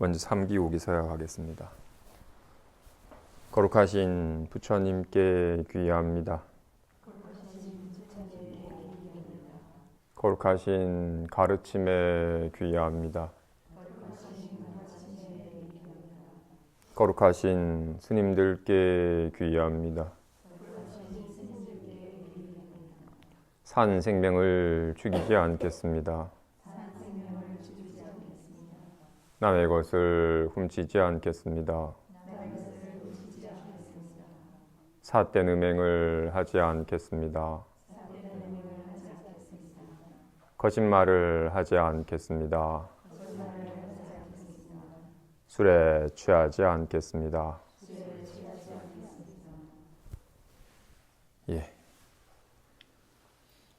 먼저 3기오기 서약하겠습니다. 거룩하신 부처님께 귀의합니다. 거룩하신 가르침에 귀의합니다. 거룩하신 스님들께 귀의합니다. 산 생명을 죽이지 않겠습니다. 남의 것을 훔치지 않겠습니다. 삿된 음행을 하지 않겠습니다. 거짓말을 하지 않겠습니다. 술에 취하지 않겠습니다. 예.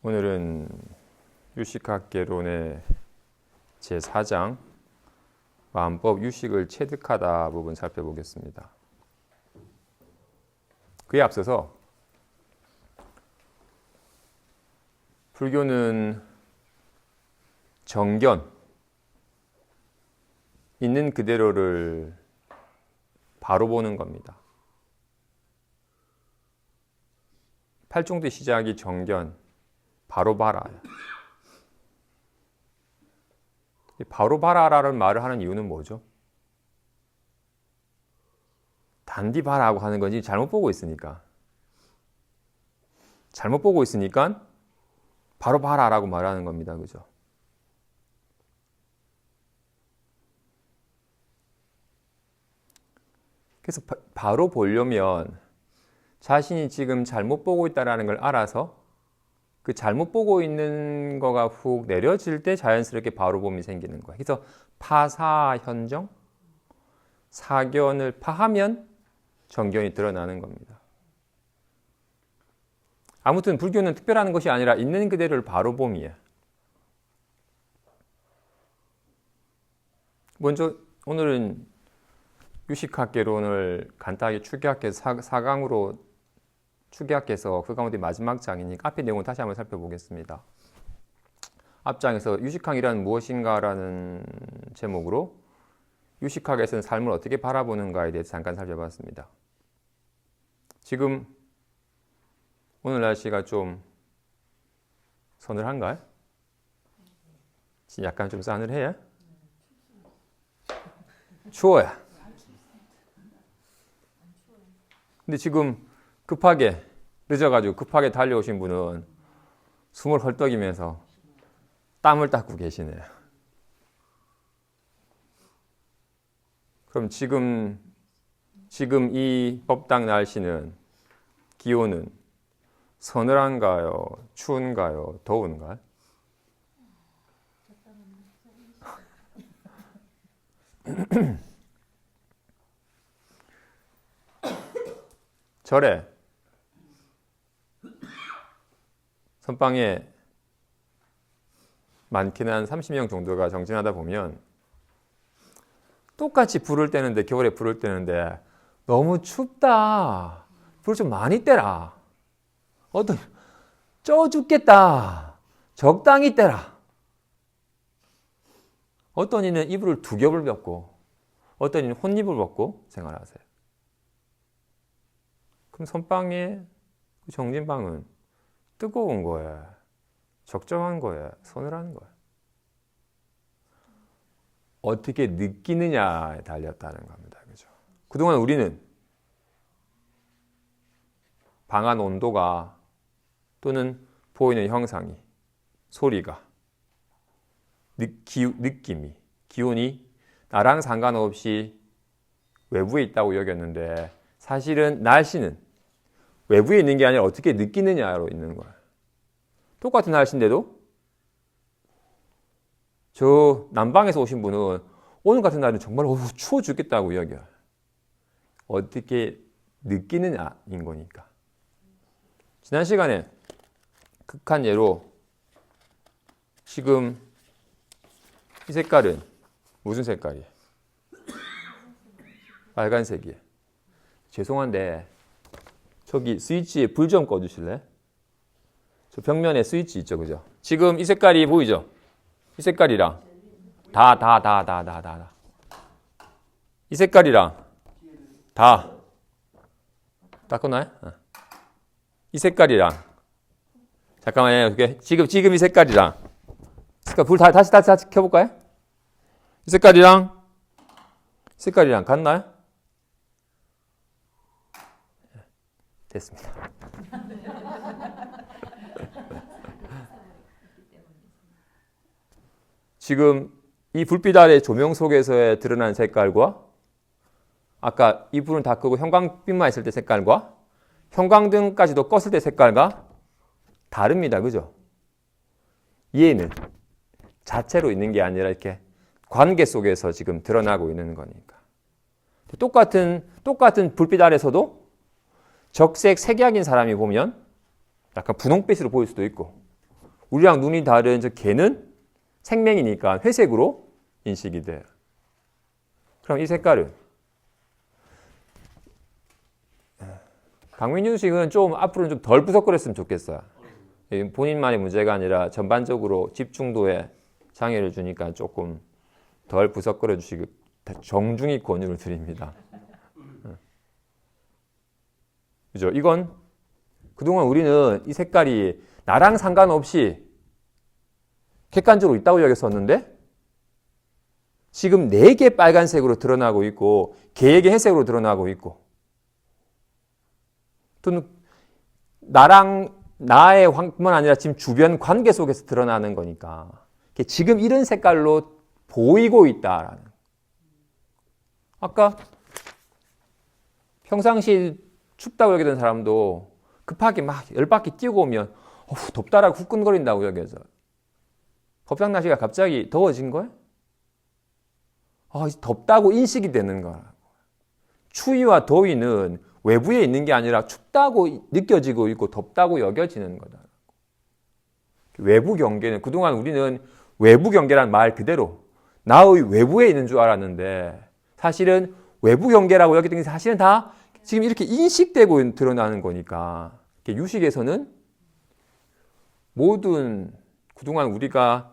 오늘은 유식학개론의 제4장 마음법 유식을 체득하다 부분 살펴보겠습니다. 그에 앞서서 불교는 정견, 있는 그대로를 바로 보는 겁니다. 팔종대 시작이 정견, 바로 봐라. 바로 봐라라는 말을 하는 이유는 뭐죠? 단디 봐라고 하는 건지 잘못 보고 있으니까. 잘못 보고 있으니까 바로 봐라라고 말하는 겁니다. 그죠? 그래서 바로 보려면 자신이 지금 잘못 보고 있다는 걸 알아서 그 잘못 보고 있는 거가 훅 내려질 때 자연스럽게 바로 봄이 생기는 거예요. 그래서 파사현정, 사견을 파하면 정견이 드러나는 겁니다. 아무튼 불교는 특별한 것이 아니라 있는 그대로를 바로 봄이에요. 먼저 오늘은 유식학개론을 간단하게 추계학해서 4강으로 추계학해서 그 가운데 마지막 장이니까 앞의 내용을 다시 한번 살펴보겠습니다. 앞장에서 유식학이란 무엇인가라는 제목으로 유식학에서는 삶을 어떻게 바라보는가에 대해서 잠깐 살펴봤습니다. 지금 오늘 날씨가 좀 서늘한가요? 약간 좀 싸늘해요? 추워요. 근데 지금 급하게 늦어가지고 급하게 달려오신 분은 숨을 헐떡이면서 땀을 닦고 계시네요. 그럼 지금 이 법당 날씨는 기온은 서늘한가요? 추운가요? 더운가요? 절에 선방에 많게는 한 30명 정도가 정진하다 보면 똑같이 불을 떼는데, 겨울에 불을 떼는데 너무 춥다, 불 좀 많이 떼라, 어떤 쪄 죽겠다, 적당히 떼라. 어떤 이는 이불을 2겹을 덮고 어떤 이는 혼이불을 벗고 생활하세요. 그럼 선방의 정진방은 뜨거운 거예요, 적정한 거예요, 서늘한 거예요. 어떻게 느끼느냐에 달렸다는 겁니다. 그죠? 그동안 우리는 방안 온도가 또는 보이는 형상이, 소리가, 느낌이, 기온이 나랑 상관없이 외부에 있다고 여겼는데 사실은 날씨는 외부에 있는 게 아니라 어떻게 느끼느냐로 있는 거예요. 똑같은 날씨인데도 저 남방에서 오신 분은 오늘 같은 날은 정말 추워 죽겠다고 여겨요. 어떻게 느끼느냐인 거니까. 지난 시간에 극한 예로 지금 이 색깔은 무슨 색깔이에요? 빨간색이에요. 죄송한데 저기 스위치에 불 좀 꺼주실래요? 저 벽면에 스위치 있죠, 그죠? 지금 이 색깔이 보이죠? 이 색깔이랑 다. 이 색깔이랑 다 닦았나요? 이 색깔이랑 잠깐만요. 지금 이 색깔이랑 색깔 불 다시 켜볼까요? 이 색깔이랑 같나요? 됐습니다. 지금 이 불빛 아래 조명 속에서의 드러난 색깔과 아까 이 불은 다 끄고 형광빛만 있을 때 색깔과 형광등까지도 껐을 때 색깔과 다릅니다. 그죠? 얘는 자체로 있는 게 아니라 이렇게 관계 속에서 지금 드러나고 있는 거니까. 똑같은 불빛 아래서도 적색 색약인 사람이 보면 약간 분홍빛으로 보일 수도 있고, 우리랑 눈이 다른 저 개는 생명이니까 회색으로 인식이 돼요. 그럼 이 색깔은 강민준 씨는 좀 앞으로는 좀 덜 부석거렸으면 좋겠어요. 본인만의 문제가 아니라 전반적으로 집중도에 장애를 주니까 조금 덜 부석거려 주시기 정중히 권유를 드립니다. 그죠? 이건 그동안 우리는 이 색깔이 나랑 상관없이 객관적으로 있다고 여겼었는데 지금 4개 빨간색으로 드러나고 있고 개에게 회색으로 드러나고 있고 또는 나의 뿐만 아니라 지금 주변 관계 속에서 드러나는 거니까 지금 이런 색깔로 보이고 있다라는. 아까 평상시 춥다고 여기던 사람도 급하게 막 열받게 뛰고 오면 덥다라고 후끈거린다고 여겨서 법상 날씨가 갑자기 더워진 거예요? 덥다고 인식이 되는 거라고. 추위와 더위는 외부에 있는 게 아니라 춥다고 느껴지고 있고 덥다고 여겨지는 거다. 외부 경계는 그동안 우리는 외부 경계란 말 그대로 나의 외부에 있는 줄 알았는데 사실은 외부 경계라고 여기던 게 사실은 다 지금 이렇게 인식되고 드러나는 거니까. 유식에서는 모든 그동안 우리가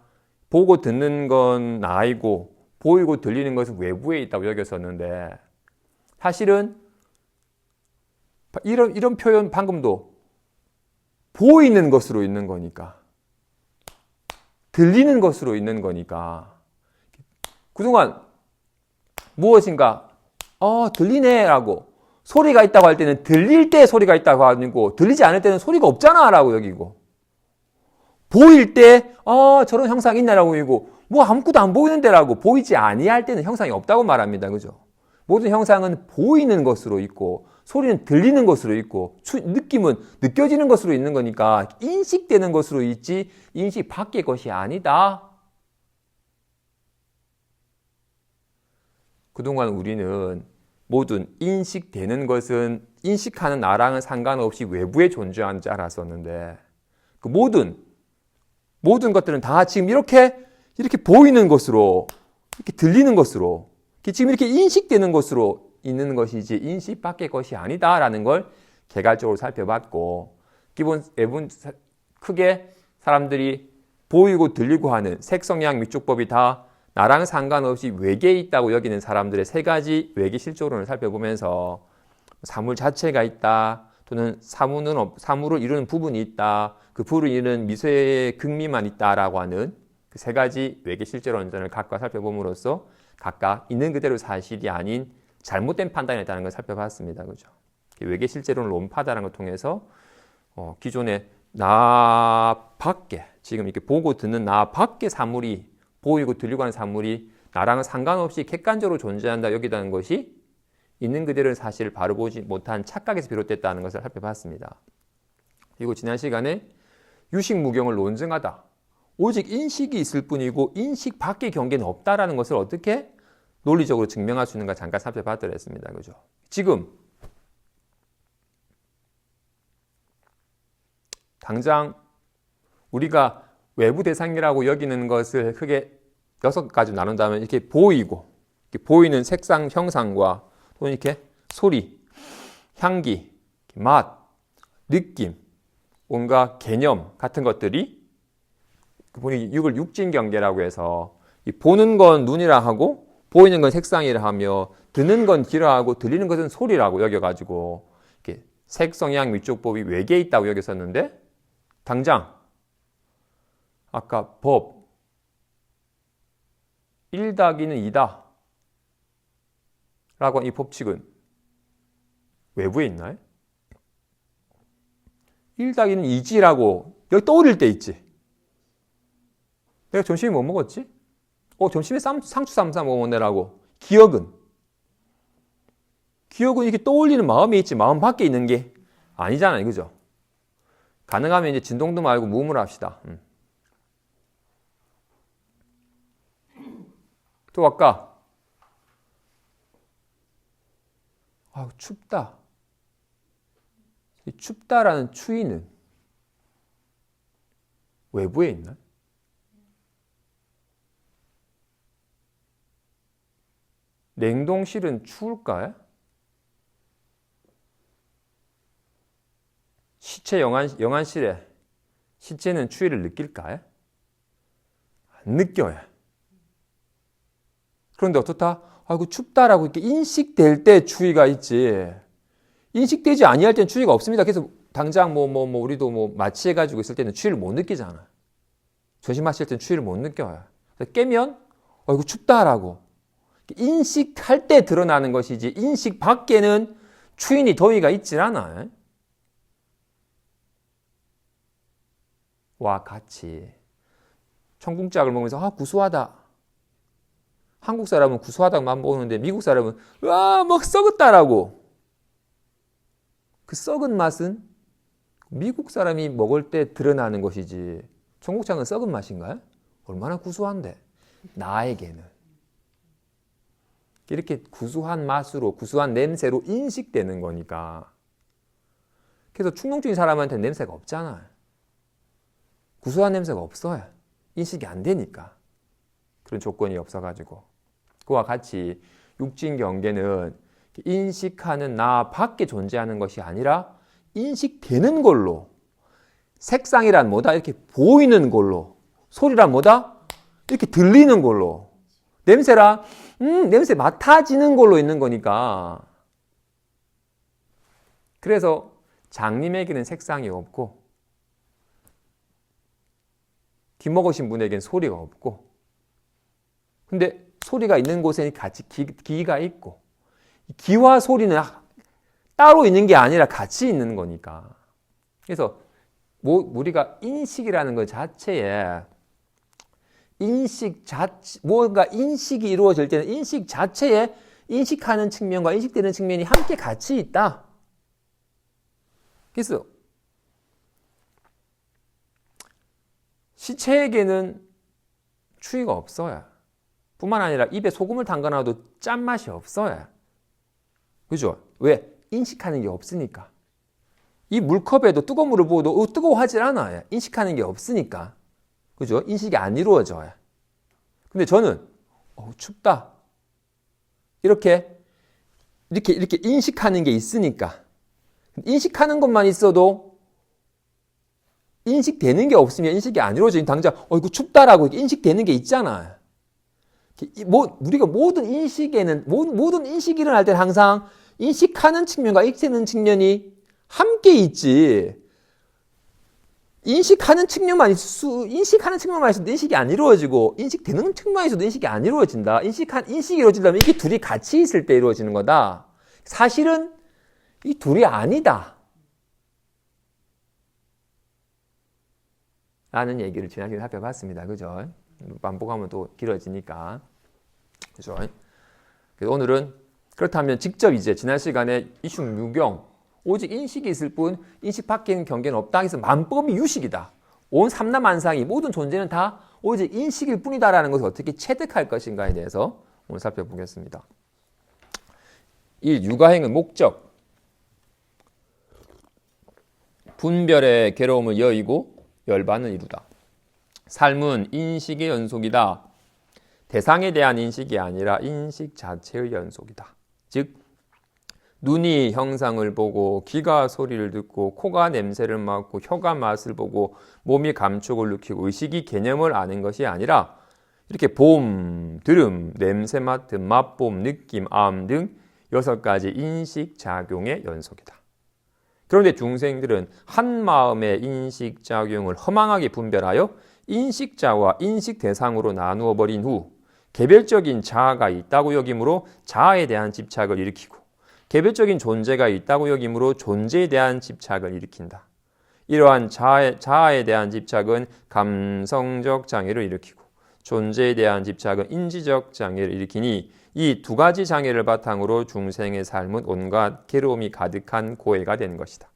보고 듣는 건 나이고 보이고 들리는 것은 외부에 있다고 여겼었는데 사실은 이런 표현 방금도 보이는 것으로 있는 거니까 들리는 것으로 있는 거니까 그동안 무엇인가 들리네 라고 소리가 있다고 할 때는 들릴 때 소리가 있다고 하고 들리지 않을 때는 소리가 없잖아 라고 여기고 보일 때 저런 형상이 있나 라고 여기고 뭐 아무것도 안 보이는데 라고 보이지 아니할 때는 형상이 없다고 말합니다. 그죠? 모든 형상은 보이는 것으로 있고 소리는 들리는 것으로 있고 느낌은 느껴지는 것으로 있는 거니까 인식되는 것으로 있지 인식 밖의 것이 아니다. 그동안 우리는 모든 인식되는 것은 인식하는 나랑은 상관없이 외부에 존재하는 줄 알았었는데 그 모든 것들은 다 지금 이렇게 보이는 것으로 이렇게 들리는 것으로 지금 이렇게 인식되는 것으로 있는 것이지 인식 밖의 것이 아니다라는 걸 개괄적으로 살펴봤고 크게 사람들이 보이고 들리고 하는 색, 성향, 미축법이 다 나랑 상관없이 외계에 있다고 여기는 사람들의 3가지 외계 실조론을 살펴보면서 사물 자체가 있다 또는 사물을 이루는 부분이 있다 그 부분을 이루는 미세의 극미만 있다라고 하는 그 3가지 외계 실조론전을 각각 살펴봄으로써 각각 있는 그대로 사실이 아닌 잘못된 판단이 있다는 걸 살펴봤습니다. 그죠? 외계 실제론을 논파다라는 걸 통해서 기존의 나 밖에 지금 이렇게 보고 듣는 나 밖의 사물이 보이고 들리고 하는 사물이 나랑은 상관없이 객관적으로 존재한다 여기다는 것이 있는 그대로의 사실을 바로 보지 못한 착각에서 비롯됐다는 것을 살펴봤습니다. 그리고 지난 시간에 유식무경을 논증하다. 오직 인식이 있을 뿐이고 인식 밖의 경계는 없다라는 것을 어떻게 논리적으로 증명할 수 있는가 잠깐 살펴봤더라 했습니다. 그죠? 지금 당장 우리가 외부 대상이라고 여기는 것을 크게 6가지로 나눈다면 이렇게 보이고 이렇게 보이는 색상 형상과 또는 이렇게 소리, 향기, 맛, 느낌, 온갖 개념 같은 것들이 보니 이걸 육진경계라고 해서 보는 건 눈이라 하고 보이는 건 색상이라 하며 듣는 건 귀라고 들리는 것은 소리라고 여겨가지고 이렇게 색성향 위촉법이 외계에 있다고 여겼었는데 당장 아까 법 1-2는 2다 라고 한 이 법칙은 외부에 있나요? 1-2는 2지라고 여기 떠올릴 때 있지. 내가 점심에 뭐 먹었지? 점심에 상추 쌈싸 먹었네라고. 기억은 이렇게 떠올리는 마음에 있지 마음 밖에 있는 게 아니잖아요. 그죠? 가능하면 이제 진동도 말고 무음으로 합시다. 또 아까 춥다. 이 춥다라는 추위는 외부에 있나요? 냉동실은 추울까요? 시체 영안실에 시체는 추위를 느낄까요? 안 느껴요. 그런데 어떻다? 아이고 춥다라고 이렇게 인식될 때 추위가 있지. 인식되지 아니할 때는 추위가 없습니다. 그래서 당장 우리도 마취해가지고 있을 때는 추위를 못 느끼잖아. 조심하실 때는 추위를 못 느껴요. 깨면 아이고 춥다라고 인식할 때 드러나는 것이지 인식 밖에는 추위니 더위가 있질 않아. 와 같이 청국장을 먹으면서 구수하다. 한국 사람은 구수하다만 보는데 미국 사람은 막 썩었다라고. 그 썩은 맛은 미국 사람이 먹을 때 드러나는 것이지 청국장은 썩은 맛인가요? 얼마나 구수한데 나에게는 이렇게 구수한 맛으로 구수한 냄새로 인식되는 거니까. 그래서 충농증인 사람한테는 냄새가 없잖아요. 구수한 냄새가 없어요. 인식이 안 되니까. 그런 조건이 없어가지고. 그와 같이 육진 경계는 인식하는 나 밖에 존재하는 것이 아니라 인식되는 걸로. 색상이란 뭐다? 이렇게 보이는 걸로. 소리란 뭐다? 이렇게 들리는 걸로. 냄새란 냄새 맡아지는 걸로 있는 거니까. 그래서 장님에게는 색상이 없고 귀 먹으신 분에게는 소리가 없고, 근데 소리가 있는 곳에는 같이 귀가 있고, 귀와 소리는 따로 있는 게 아니라 같이 있는 거니까. 그래서 우리가 인식이라는 것 자체에 뭔가 인식이 이루어질 때는 인식 자체에 인식하는 측면과 인식되는 측면이 함께 같이 있다. 그래서 시체에게는 추위가 없어요. 뿐만 아니라 입에 소금을 담가놔도 짠맛이 없어요. 그죠? 왜? 인식하는 게 없으니까. 이 물컵에도 뜨거운 물을 부어도 뜨거워하질 않아요. 인식하는 게 없으니까. 그죠? 인식이 안 이루어져요. 근데 저는 춥다. 이렇게 인식하는 게 있으니까. 인식하는 것만 있어도 인식되는 게 없으면 인식이 안 이루어지니 당장 이거 춥다라고 인식되는 게 있잖아요. 우리가 모든 인식이 일어날 때는 항상 인식하는 측면과 인식되는 측면이 함께 있지. 인식하는 측면만 있어도 인식이 안 이루어지고 인식되는 측면만 있어도 인식이 안 이루어진다. 인식이 이루어지려면 이게 둘이 같이 있을 때 이루어지는 거다. 사실은 이 둘이 아니다. 라는 얘기를 지난 시간에 살펴봤습니다. 그죠? 반복하면 또 길어지니까. 그죠? 그래서 오늘은 그렇다면 직접 이제 지난 시간에 이충유경 오직 인식이 있을 뿐 인식 밖에 있는 경계는 없다. 해서 만법이 유식이다. 온 삼라만상이 모든 존재는 다 오직 인식일 뿐이다라는 것을 어떻게 체득할 것인가에 대해서 오늘 살펴보겠습니다. 이 육아행은 목적. 분별의 괴로움을 여의고 열반을 이루다. 삶은 인식의 연속이다. 대상에 대한 인식이 아니라 인식 자체의 연속이다. 즉 눈이 형상을 보고 귀가 소리를 듣고 코가 냄새를 맡고 혀가 맛을 보고 몸이 감촉을 느끼고 의식이 개념을 아는 것이 아니라 이렇게 봄, 들음, 냄새 맡음, 맛봄, 느낌, 암 등 6가지 인식작용의 연속이다. 그런데 중생들은 한 마음의 인식작용을 허망하게 분별하여 인식자와 인식대상으로 나누어 버린 후 개별적인 자아가 있다고 여기므로 자아에 대한 집착을 일으키고 개별적인 존재가 있다고 여기므로 존재에 대한 집착을 일으킨다. 이러한 자아에 대한 집착은 감성적 장애를 일으키고 존재에 대한 집착은 인지적 장애를 일으키니 이 2가지 장애를 바탕으로 중생의 삶은 온갖 괴로움이 가득한 고해가 된 것이다.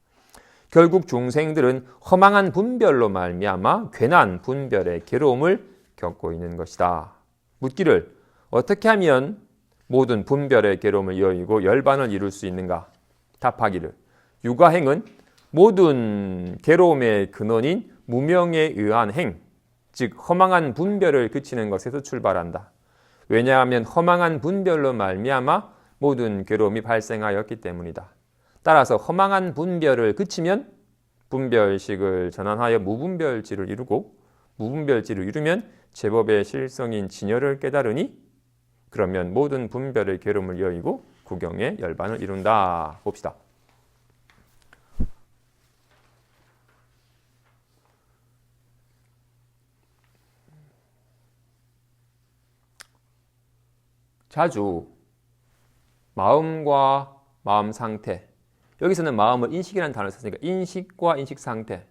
결국 중생들은 허망한 분별로 말미암아 괜한 분별의 괴로움을 겪고 있는 것이다. 묻기를 어떻게 하면 모든 분별의 괴로움을 여의고 열반을 이룰 수 있는가? 답하기를 육아행은 모든 괴로움의 근원인 무명에 의한 행, 즉 허망한 분별을 그치는 것에서 출발한다. 왜냐하면 허망한 분별로 말미암아 모든 괴로움이 발생하였기 때문이다. 따라서 허망한 분별을 그치면 분별식을 전환하여 무분별지를 이루고 무분별지를 이루면 제법의 실성인 진여를 깨달으니 그러면 모든 분별의 괴로움을 여의고 구경의 열반을 이룬다. 봅시다. 자주 마음과 마음 상태, 여기서는 마음을 인식이라는 단어를 썼으니까 인식과 인식 상태,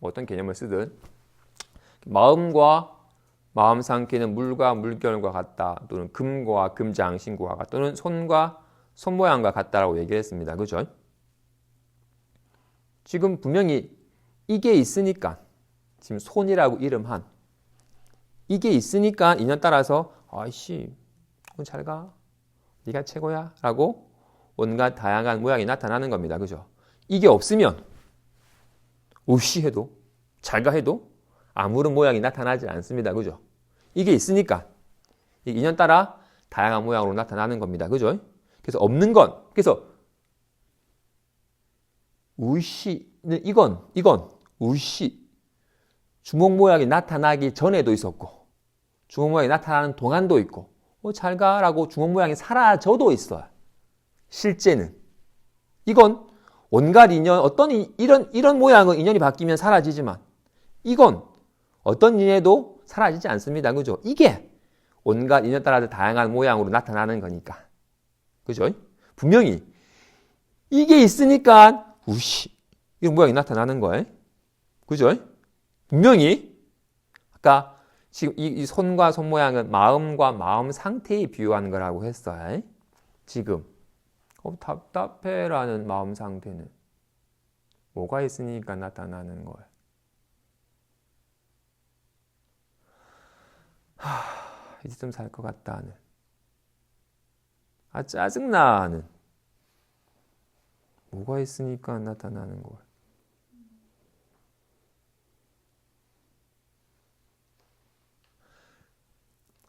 어떤 개념을 쓰든 마음과 마음 상태는 물과 물결과 같다, 또는 금과 금장신구와 같다, 또는 손과 손 모양과 같다라고 얘기를 했습니다. 그죠? 지금 분명히 이게 있으니까, 지금 손이라고 이름한 이게 있으니까 인연 따라서 아이씨 잘 가, 네가 최고야 라고 온갖 다양한 모양이 나타나는 겁니다. 그죠? 이게 없으면 우시해도 잘 가 해도 아무런 모양이 나타나지 않습니다. 그죠? 이게 있으니까 인연 따라 다양한 모양으로 나타나는 겁니다. 그죠? 그래서 없는 건, 그래서 우시는 이건 우시 주먹 모양이 나타나기 전에도 있었고 주먹 모양이 나타나는 동안도 있고 잘 가라고 주먹 모양이 사라져도 있어요. 실제는 이건 온갖 인연, 어떤 이런 모양은 인연이 바뀌면 사라지지만 이건 어떤 인연에도 사라지지 않습니다. 그죠? 이게 온갖 인연 따라서 다양한 모양으로 나타나는 거니까. 그죠? 분명히 이게 있으니까 우시 이런 모양이 나타나는 거예요. 그죠? 분명히 아까 지금 이 손과 손 모양은 마음과 마음 상태에 비유하는 거라고 했어요. 지금 답답해라는 마음 상태는 뭐가 있으니까 나타나는 거예요. 이제 좀 살 것 같다는, 짜증나는 뭐가 있으니까 나타나는 거예요.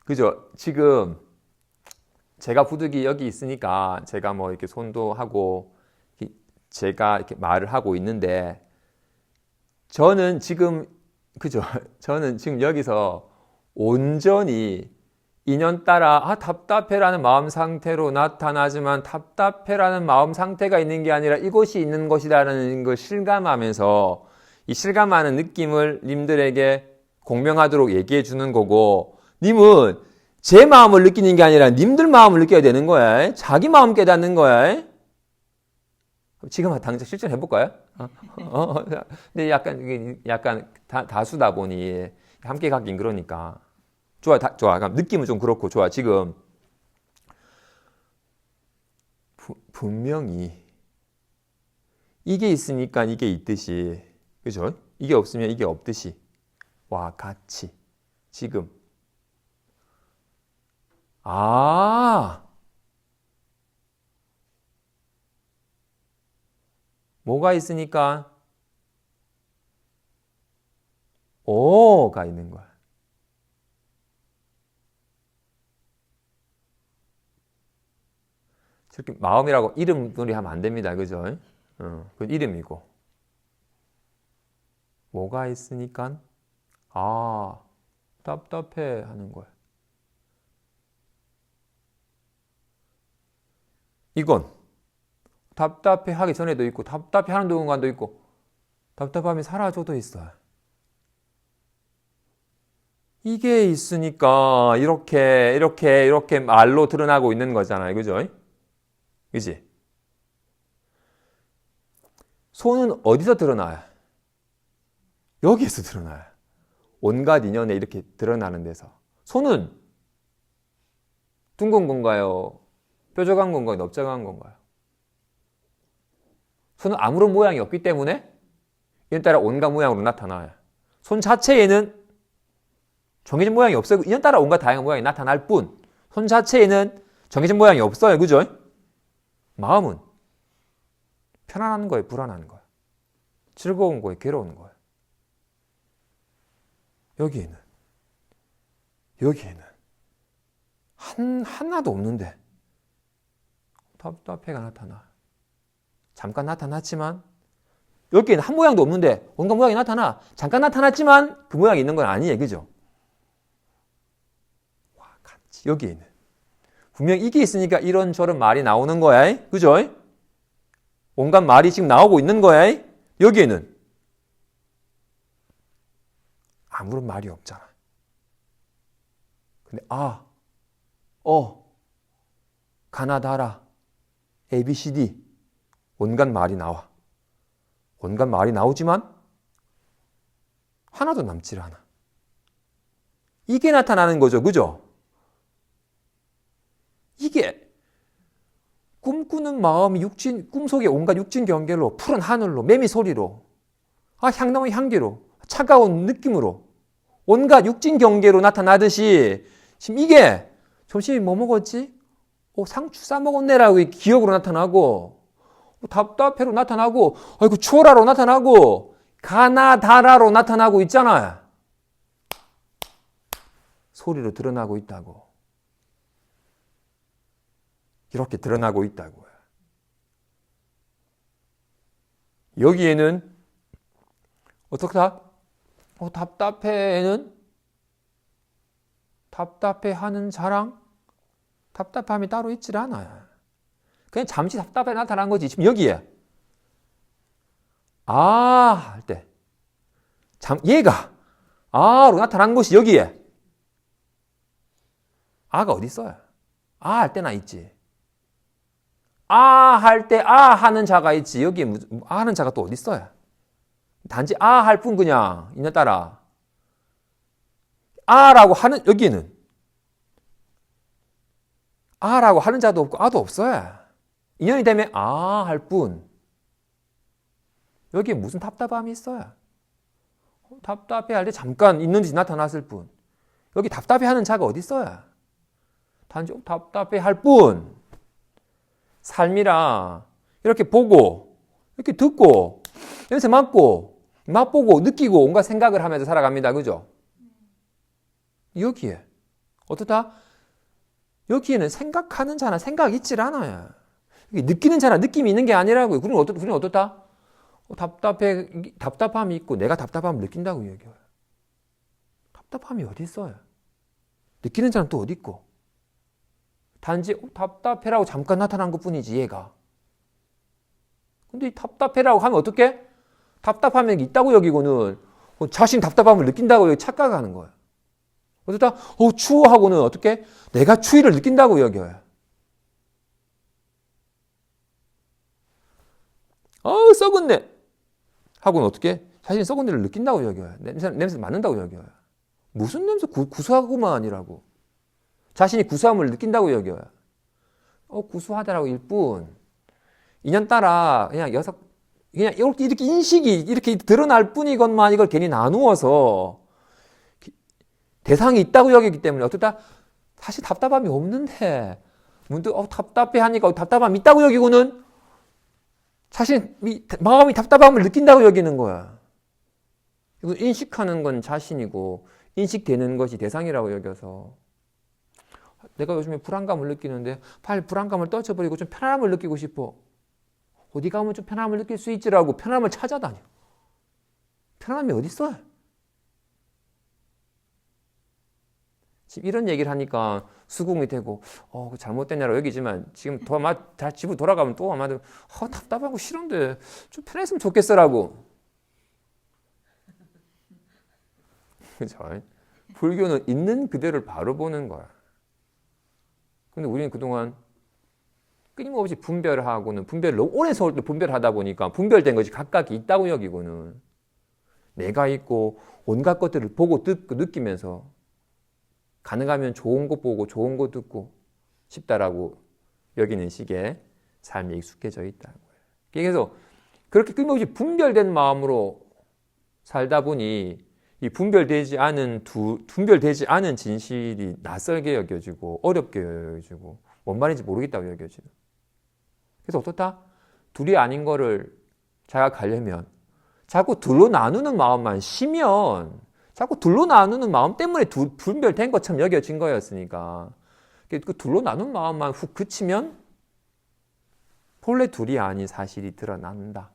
그죠? 지금 제가 부득이 여기 있으니까 제가 뭐 이렇게 손도 하고 제가 이렇게 말을 하고 있는데 저는 지금 그죠? 저는 지금 여기서 온전히 인연 따라 답답해라는 마음 상태로 나타나지만 답답해라는 마음 상태가 있는 게 아니라 이것이 있는 것이라는 걸 실감하면서 이 실감하는 느낌을 님들에게 공명하도록 얘기해 주는 거고, 님은 제 마음을 느끼는 게 아니라 님들 마음을 느껴야 되는 거야. 자기 마음 깨닫는 거야. 지금 당장 실천해 볼까요? 근데 약간 다수다 보니 함께 가긴 그러니까. 좋아. 그럼 느낌은 좀 그렇고, 좋아. 지금 분명히 이게 있으니까 이게 있듯이, 그죠? 이게 없으면 이게 없듯이 와 같이 지금 뭐가 있으니까 오가 있는 거야. 저렇게 마음이라고 이름놀이 하면 안 됩니다. 그죠? 그건 이름이고. 뭐가 있으니까 답답해 하는 거야. 이건 답답해 하기 전에도 있고 답답해 하는 동안도 있고 답답함이 사라져도 있어요. 이게 있으니까 이렇게 말로 드러나고 있는 거잖아요. 그죠? 그지? 손은 어디서 드러나요? 여기에서 드러나요. 온갖 인연에 이렇게 드러나는 데서. 손은 둥근 건가요? 뾰족한 건가요? 넓적한 건가요? 손은 아무런 모양이 없기 때문에 이에 따라 온갖 모양으로 나타나요. 손 자체에는 정해진 모양이 없어요. 이에 따라 온갖 다양한 모양이 나타날 뿐, 손 자체에는 정해진 모양이 없어요. 그죠? 마음은 편안한 거예요? 불안한 거예요? 즐거운 거예요? 괴로운 거예요? 여기에는 하나도 없는데 답답해가 나타나. 잠깐 나타났지만 여기에는 한 모양도 없는데 온갖 모양이 나타나. 잠깐 나타났지만 그 모양이 있는 건 아니에요. 그죠? 와, 같이 여기에는 분명 이게 있으니까 이런저런 말이 나오는 거야. 그죠? 온갖 말이 지금 나오고 있는 거야. 여기에는 아무런 말이 없잖아. 근데 가나다라, ABCD 온갖 말이 나와. 온갖 말이 나오지만 하나도 남질 않아. 이게 나타나는 거죠. 그죠? 이게 꿈꾸는 마음이 꿈속에 온갖 육진 경계로, 푸른 하늘로, 매미 소리로, 향나무 향기로, 차가운 느낌으로 온갖 육진 경계로 나타나듯이 지금 이게 점심에 뭐 먹었지? 상추 싸먹었네라고 기억으로 나타나고, 답답해로 나타나고, 아이고 추워라로 나타나고, 가나다라로 나타나고 있잖아요. 소리로 드러나고 있다고. 이렇게 드러나고 있다고요. 여기에는 어떻다? 답답해에는 답답해하는 자랑, 답답함이 따로 있질 않아요. 그냥 잠시 답답해 나타난 거지. 지금 여기에 할 때 얘가 로 나타난 것이 여기에 가 어디 있어요? 할 때나 있지. 할 때 하는 자가 있지. 여기에 무슨 하는 자가 또 어디 있어요? 단지 할 뿐 그냥 인연 따라 라고 하는 여기는 라고 하는 자도 없고 아도 없어요. 인연이 되면 할 뿐. 여기에 무슨 답답함이 있어요? 답답해 할 때 잠깐 있는 듯이 나타났을 뿐. 여기 답답해 하는 자가 어디 있어요? 단지 답답해 할 뿐. 삶이라 이렇게 보고 이렇게 듣고 냄새 맡고 맛보고 느끼고 온갖 생각을 하면서 살아갑니다. 그죠? 여기에 어떻다? 여기에는 생각하는 자나 생각이 있질 않아요. 느끼는 자나 느낌이 있는 게 아니라고요. 그럼 어떻다? 답답함이 있고 내가 답답함을 느낀다고 얘기해요. 답답함이 어디 있어요? 느끼는 자는 또 어디 있고? 단지 답답해라고 잠깐 나타난 것뿐이지 얘가. 근데 이 답답해라고 하면 어떻게? 답답함이 있다고 여기고는 자신 답답함을 느낀다고 여기 착각하는 거예요. 어떻다? 추워 하고는 어떻게? 내가 추위를 느낀다고 여겨요. 썩었네 하고는 어떻게? 자신이 썩은 데를 느낀다고 여겨요. 냄새 맡는다고 여겨요. 무슨 냄새? 구수하구만이라고. 자신이 구수함을 느낀다고 여겨요. 구수하다라고 일 뿐. 인연 따라 그냥 이렇게 인식이 이렇게 드러날 뿐이건만 이걸 괜히 나누어서 대상이 있다고 여기기 때문에 어떻다? 사실 답답함이 없는데 문득 답답해 하니까 답답함이 있다고 여기고는 자신 마음이 답답함을 느낀다고 여기는 거야. 이거 인식하는 건 자신이고 인식되는 것이 대상이라고 여겨서 내가 요즘에 불안감을 느끼는데 빨리 불안감을 떨쳐버리고 좀 편안함을 느끼고 싶어. 어디 가면 좀 편안함을 느낄 수 있지라고 편안함을 찾아다녀. 편안함이 어디 있어요? 지금 이런 얘기를 하니까 수긍이 되고, 잘못됐냐라고 여기지만 지금 다 집으로 돌아가면 또 아마도 답답하고 싫은데 좀 편했으면 좋겠어라고. 그죠? 불교는 있는 그대로를 바로 보는 거야. 근데 우리는 그동안 끊임없이 분별하고는 분별을 너무 오래 세월 때 분별하다 보니까 분별된 것이 각각이 있다고 여기고는 내가 있고 온갖 것들을 보고 듣고 느끼면서 가능하면 좋은 거 보고 좋은 거 듣고 싶다라고 여기는 식의 삶에 익숙해져 있다는 거예요. 그래서 그렇게 끊임없이 분별된 마음으로 살다 보니 이 분별되지 않은 진실이 낯설게 여겨지고 어렵게 여겨지고 뭔 말인지 모르겠다고 여겨지는. 그래서 어떻다? 둘이 아닌 거를 자각하려면 자꾸 둘로 나누는 마음만 쉬면 자꾸 둘로 나누는 마음 때문에 분별된 것처럼 여겨진 거였으니까 그 둘로 나눈 마음만 훅 그치면 본래 둘이 아닌 사실이 드러난다.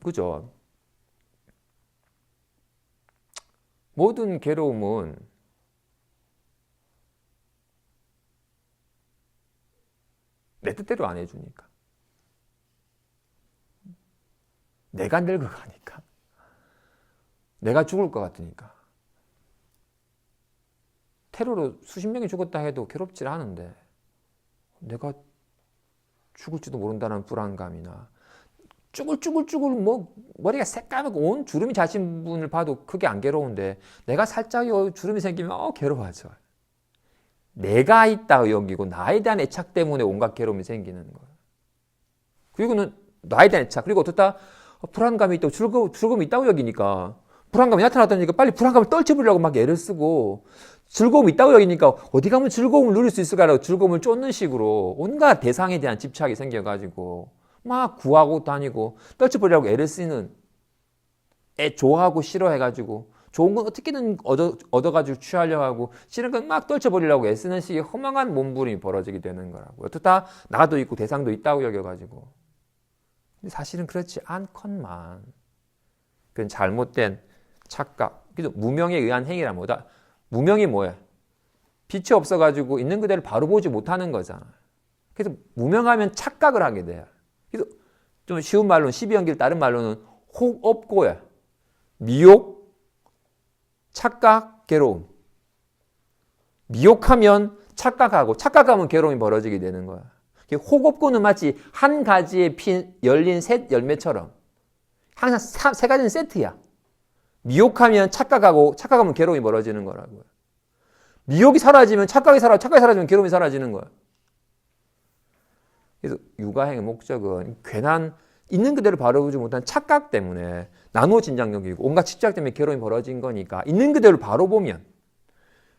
그죠? 모든 괴로움은 내 뜻대로 안 해주니까. 내가 늙어가니까. 내가 죽을 것 같으니까. 테러로 수십 명이 죽었다 해도 괴롭지 않은데 내가 죽을지도 모른다는 불안감이나 쭈글쭈글쭈글 머리가 새까맣고 온 주름이 자신 분을 봐도 그게 안 괴로운데 내가 살짝 주름이 생기면 괴로워하죠. 내가 있다 여기고 나에 대한 애착 때문에 온갖 괴로움이 생기는 거예요. 그리고는 나에 대한 애착 그리고 어떻다 불안감이 있다고 즐거움이 있다고 여기니까 불안감이 나타났다니까 빨리 불안감을 떨쳐버리려고 막 애를 쓰고 즐거움이 있다고 여기니까 어디 가면 즐거움을 누릴 수 있을까라고 즐거움을 쫓는 식으로 온갖 대상에 대한 집착이 생겨가지고 막 구하고 다니고 떨쳐버리려고 애를 쓰는 애 좋아하고 싫어해가지고 좋은 건 어떻게든 얻어가지고 취하려고 하고 싫은 건 막 떨쳐버리려고 애쓰는 식의 허망한 몸부림이 벌어지게 되는 거라고. 어떻다 나도 있고 대상도 있다고 여겨가지고. 근데 사실은 그렇지 않건만 그건 잘못된 착각. 그래서 무명에 의한 행위란 뭐다? 무명이 뭐야? 빛이 없어가지고 있는 그대로 바로 보지 못하는 거잖아. 그래서 무명하면 착각을 하게 돼요. 그래서 좀 쉬운 말로는 12연길 다른 말로는 혹업고야. 미혹, 착각, 괴로움. 미혹하면 착각하고 착각하면 괴로움이 벌어지게 되는 거야. 혹업고는 마치 한 가지의 열린 셋 열매처럼 항상 세 가지는 세트야. 미혹하면 착각하고 착각하면 괴로움이 벌어지는 거라고요. 미혹이 사라지면 착각이 사라지면 괴로움이 사라지는 거야. 그래서 육아행의 목적은 괜한 있는 그대로 바라보지 못한 착각 때문에 나누어 진작력이고 온갖 집착 때문에 괴로움이 벌어진 거니까 있는 그대로 바로 보면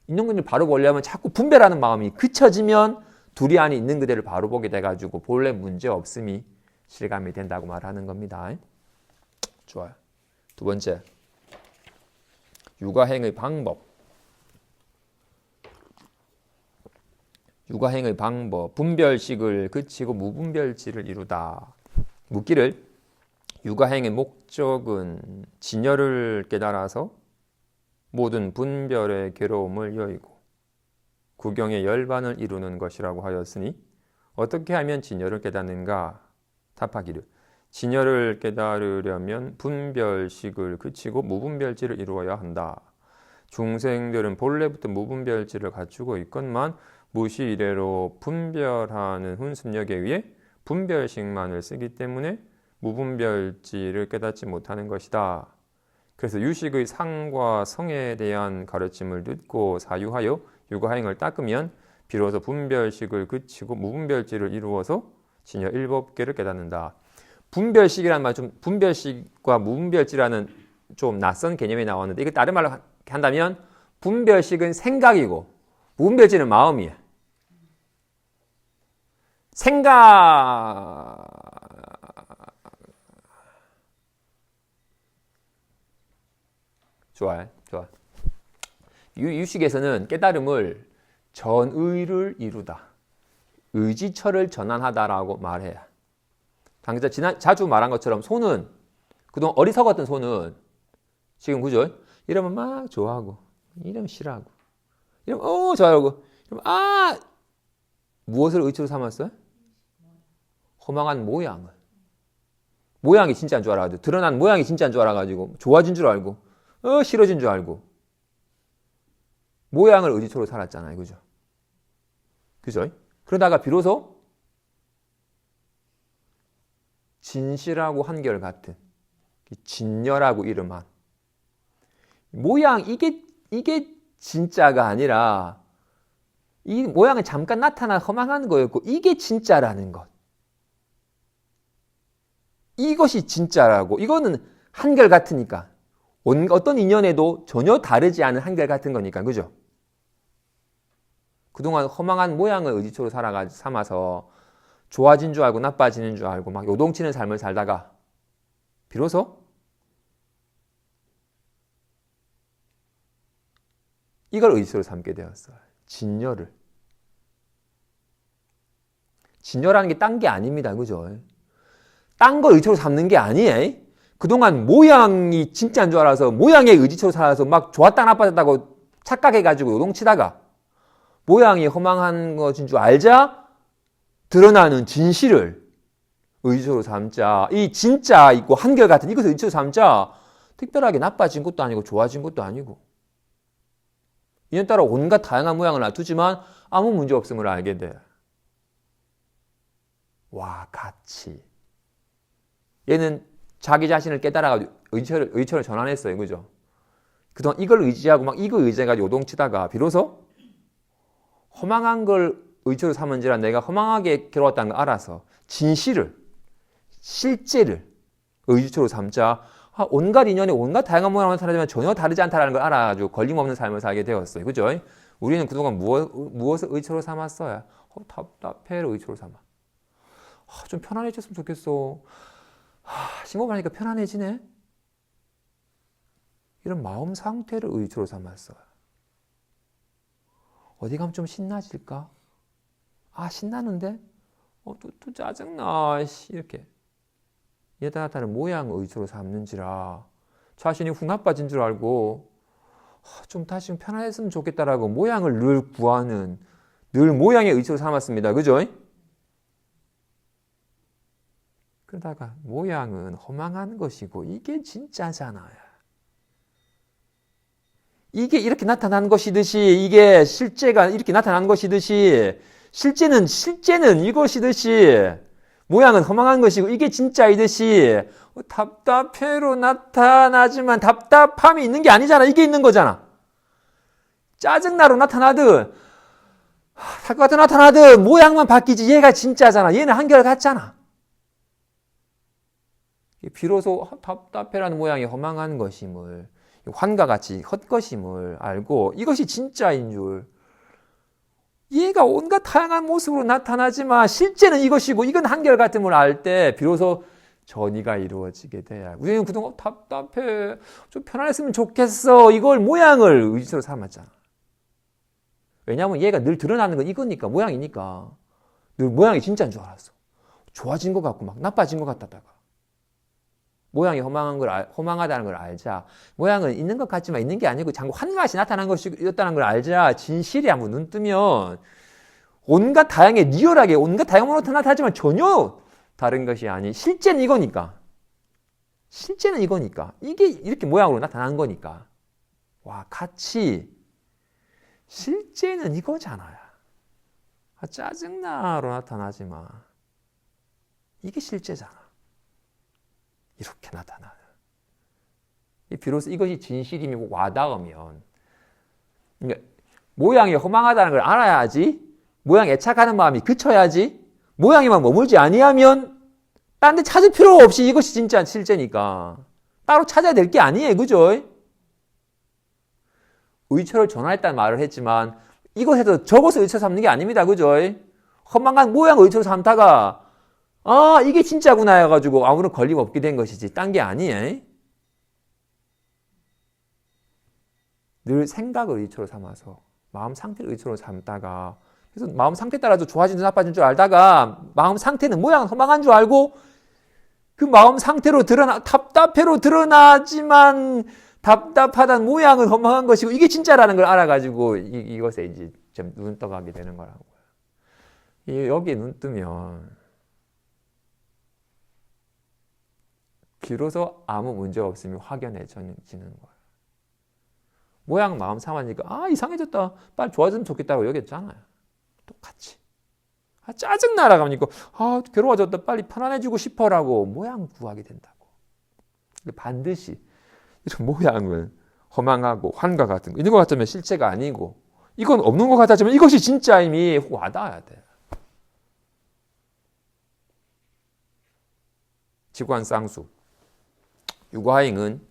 있는 그대로 바로 보려면 자꾸 분별하는 마음이 그쳐지면 둘이 안에 있는 그대로 바로 보게 돼가지고 본래 문제 없음이 실감이 된다고 말하는 겁니다. 좋아요. 두 번째, 육아행의 방법. 육아행의 방법, 분별식을 그치고 무분별지를 이루다. 묻기를 육아행의 목적은 진여를 깨달아서 모든 분별의 괴로움을 여의고 구경의 열반을 이루는 것이라고 하였으니 어떻게 하면 진여를 깨닫는가? 답하기를 진여를 깨달으려면 분별식을 그치고 무분별지를 이루어야 한다. 중생들은 본래부터 무분별지를 갖추고 있건만 무시 이래로 분별하는 훈습력에 의해 분별식만을 쓰기 때문에 무분별지를 깨닫지 못하는 것이다. 그래서 유식의 상과 성에 대한 가르침을 듣고 사유하여 육아행을 닦으면 비로소 분별식을 그치고 무분별지를 이루어서 진여 일법계를 깨닫는다. 분별식이라는 말, 좀 분별식과 무분별지라는 좀 낯선 개념이 나왔는데 이거 다른 말로 한다면 분별식은 생각이고 무분별지는 마음이야. 생각 좋아. 유식에서는 깨달음을 전의를 이루다, 의지처를 전환하다라고 말해요. 당장 자주 말한 것처럼 소는 그동안 어리석었던 소는 지금 그죠? 이러면 막 좋아하고 이러면 싫어하고. 이러면 좋아하고. 이러면 무엇을 의지로 삼았어요? 허망한 모양을. 모양이 진짜인 줄 알아가지고, 드러난 모양이 진짜인 줄 알아가지고, 좋아진 줄 알고, 싫어진 줄 알고, 모양을 의지초로 살았잖아요. 그죠? 그죠? 그러다가 비로소 진실하고 한결같은 진녀라고 이름한 모양, 이게 진짜가 아니라 이 모양은 잠깐 나타난 허망한 거였고 이게 진짜라는 것. 이것이 진짜라고. 이거는 한결같으니까. 어떤 인연에도 전혀 다르지 않은 한결같은 거니까. 그죠? 그동안 허망한 모양을 의지초로 삼아서 좋아진 줄 알고 나빠지는 줄 알고 막 요동치는 삶을 살다가 비로소 이걸 의지로 삼게 되었어요. 진녀를. 진녀라는 게 딴 게 아닙니다. 그죠? 딴 거 의지로 삼는 게 아니에요. 그동안 모양이 진짜인 줄 알아서 모양에 의지로 살아서 막 좋았다 나빠졌다고 착각해가지고 요동치다가 모양이 허망한 것인 줄 알자 드러나는 진실을 의지로 삼자. 이 진짜 있고 한결같은 이것을 의지로 삼자. 특별하게 나빠진 것도 아니고 좋아진 것도 아니고 인연따라 온갖 다양한 모양을 놔두지만 아무 문제 없음을 알게 돼. 와, 같이. 얘는 자기 자신을 깨달아가지고 의처를 전환했어요. 그죠? 그동안 이걸 의지하고 막 이거 의지해가지고 요동치다가 비로소 허망한 걸 의처로 삼은지라 내가 허망하게 괴로웠다는 걸 알아서 진실을, 실제를 의지초로 삼자. 온갖 인연에 온갖 다양한 모양을 살지만 전혀 다르지 않다는 걸 알아가지고 걸림없는 삶을 살게 되었어요. 그죠? 우리는 그동안 무엇을 의지로 삼았어요? 답답해를 의지로 삼아. 좀 편안해졌으면 좋겠어. 신고를 하니까 편안해지네. 이런 마음 상태를 의지로 삼았어요. 어디 가면 좀 신나질까? 신나는데? 또 짜증나. 이렇게. 얘다 나타나는 모양을 의지로 삼는지라 자신이 훅 나빠진 줄 알고 좀 다시 좀 편안했으면 좋겠다라고 모양을 늘 구하는 늘 모양의 의지로 삼았습니다. 그죠? 그러다가 모양은 허망한 것이고 이게 진짜잖아요. 이게 이렇게 나타난 것이듯이 이게 실제가 이렇게 나타난 것이듯이 실제는 이것이듯이 모양은 허망한 것이고 이게 진짜이듯이 답답해로 나타나지만 답답함이 있는 게 아니잖아. 이게 있는 거잖아. 짜증나로 나타나든 사과같이 나타나든 모양만 바뀌지 얘가 진짜잖아. 얘는 한결같잖아. 비로소 답답해라는 모양이 허망한 것임을 환과 같이 헛것임을 알고 이것이 진짜인 줄 얘가 온갖 다양한 모습으로 나타나지만 실제는 이것이고 이건 한결같음을 알 때 비로소 전이가 이루어지게 돼야. 우리는 그동안 답답해 좀 편안했으면 좋겠어 이걸 모양을 의지로 삼았잖아. 왜냐하면 얘가 늘 드러나는 건 이거니까 모양이니까 늘 모양이 진짜인 줄 알았어. 좋아진 것 같고 막 나빠진 것 같다다가 모양이 허망하다는 걸 알자. 모양은 있는 것 같지만 있는 게 아니고 자꾸 한 가지 나타난 것이었다는 걸 알자. 진실이 한번 눈 뜨면 온갖 다양하게 리얼하게 온갖 다양한 모습으로 나타나지만 전혀 다른 것이 아니. 실제는 이거니까. 이게 이렇게 모양으로 나타난 거니까. 와, 같이 실제는 이거잖아요. 짜증나로 나타나지만 이게 실제잖아. 이렇게 나타나는. 비로소 이것이 진실임이고 와닿으면 그러니까 모양이 허망하다는 걸 알아야지. 모양에 애착하는 마음이 그쳐야지. 모양에만 머물지 아니하면 딴 데 찾을 필요 없이 이것이 진짜 실제니까 따로 찾아야 될 게 아니에요. 그죠? 의처를 전환했다는 말을 했지만 이것에서 저것을 의처로 삼는 게 아닙니다. 그죠? 허망한 모양을 의처로 삼다가 이게 진짜구나 해가지고 아무런 걸림 없게 된 것이지 딴 게 아니에요. 늘 생각을 의지로 삼아서 마음 상태를 의지로 삼다가 그래서 마음 상태에 따라서 좋아진 줄 나빠진 줄 알다가 마음 상태는 모양은 허망한 줄 알고 그 마음 상태로 답답해로 드러나지만 답답하다는 모양은 허망한 것이고 이게 진짜라는 걸 알아가지고 이것에 이제 좀 눈 떠가게 되는 거라고요. 여기에 눈 뜨면 비로소 아무 문제 없음이 확연해지는 거예요. 모양 마음 상하니까 이상해졌다. 빨리 좋아졌으면 좋겠다고 여겼잖아요. 똑같이. 짜증 나라가니까 괴로워졌다. 빨리 편안해지고 싶어라고 모양 구하게 된다고. 반드시 이런 모양은 허망하고 환과 같은 거. 있는 것 같으면 실체가 아니고 이건 없는 것 같았지만 이것이 진짜임이 와닿아야 돼요. 지관쌍수. 유과잉은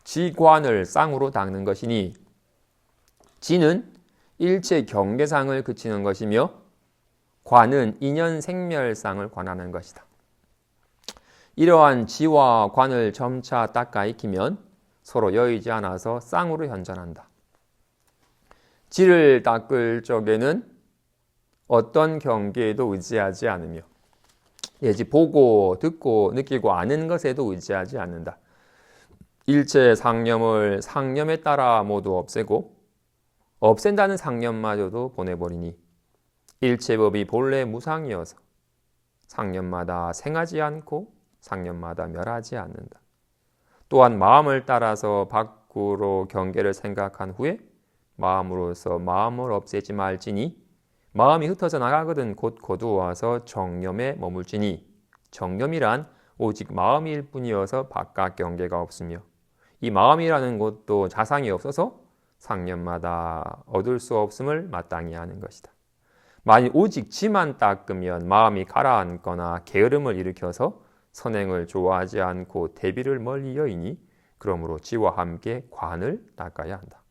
지관을 쌍으로 닦는 것이니 지는 일체 경계상을 그치는 것이며 관은 인연생멸상을 관하는 것이다. 이러한 지와 관을 점차 닦아 익히면 서로 여의지 않아서 쌍으로 현존한다. 지를 닦을 적에는 어떤 경계에도 의지하지 않으며 예지 보고 듣고 느끼고 아는 것에도 의지하지 않는다. 일체 상념을 상념에 따라 모두 없애고 없앤다는 상념마저도 보내버리니 일체법이 본래 무상이어서 상념마다 생하지 않고 상념마다 멸하지 않는다. 또한 마음을 따라서 밖으로 경계를 생각한 후에 마음으로서 마음을 없애지 말지니 마음이 흩어져 나가거든 곧 거두어와서 정념에 머물지니 정념이란 오직 마음일 뿐이어서 바깥 경계가 없으며 이 마음이라는 것도 자상이 없어서 상념마다 얻을 수 없음을 마땅히 하는 것이다. 만일 오직 지만 닦으면 마음이 가라앉거나 게으름을 일으켜서 선행을 좋아하지 않고 대비를 멀리 여이니 그러므로 지와 함께 관을 닦아야 한다.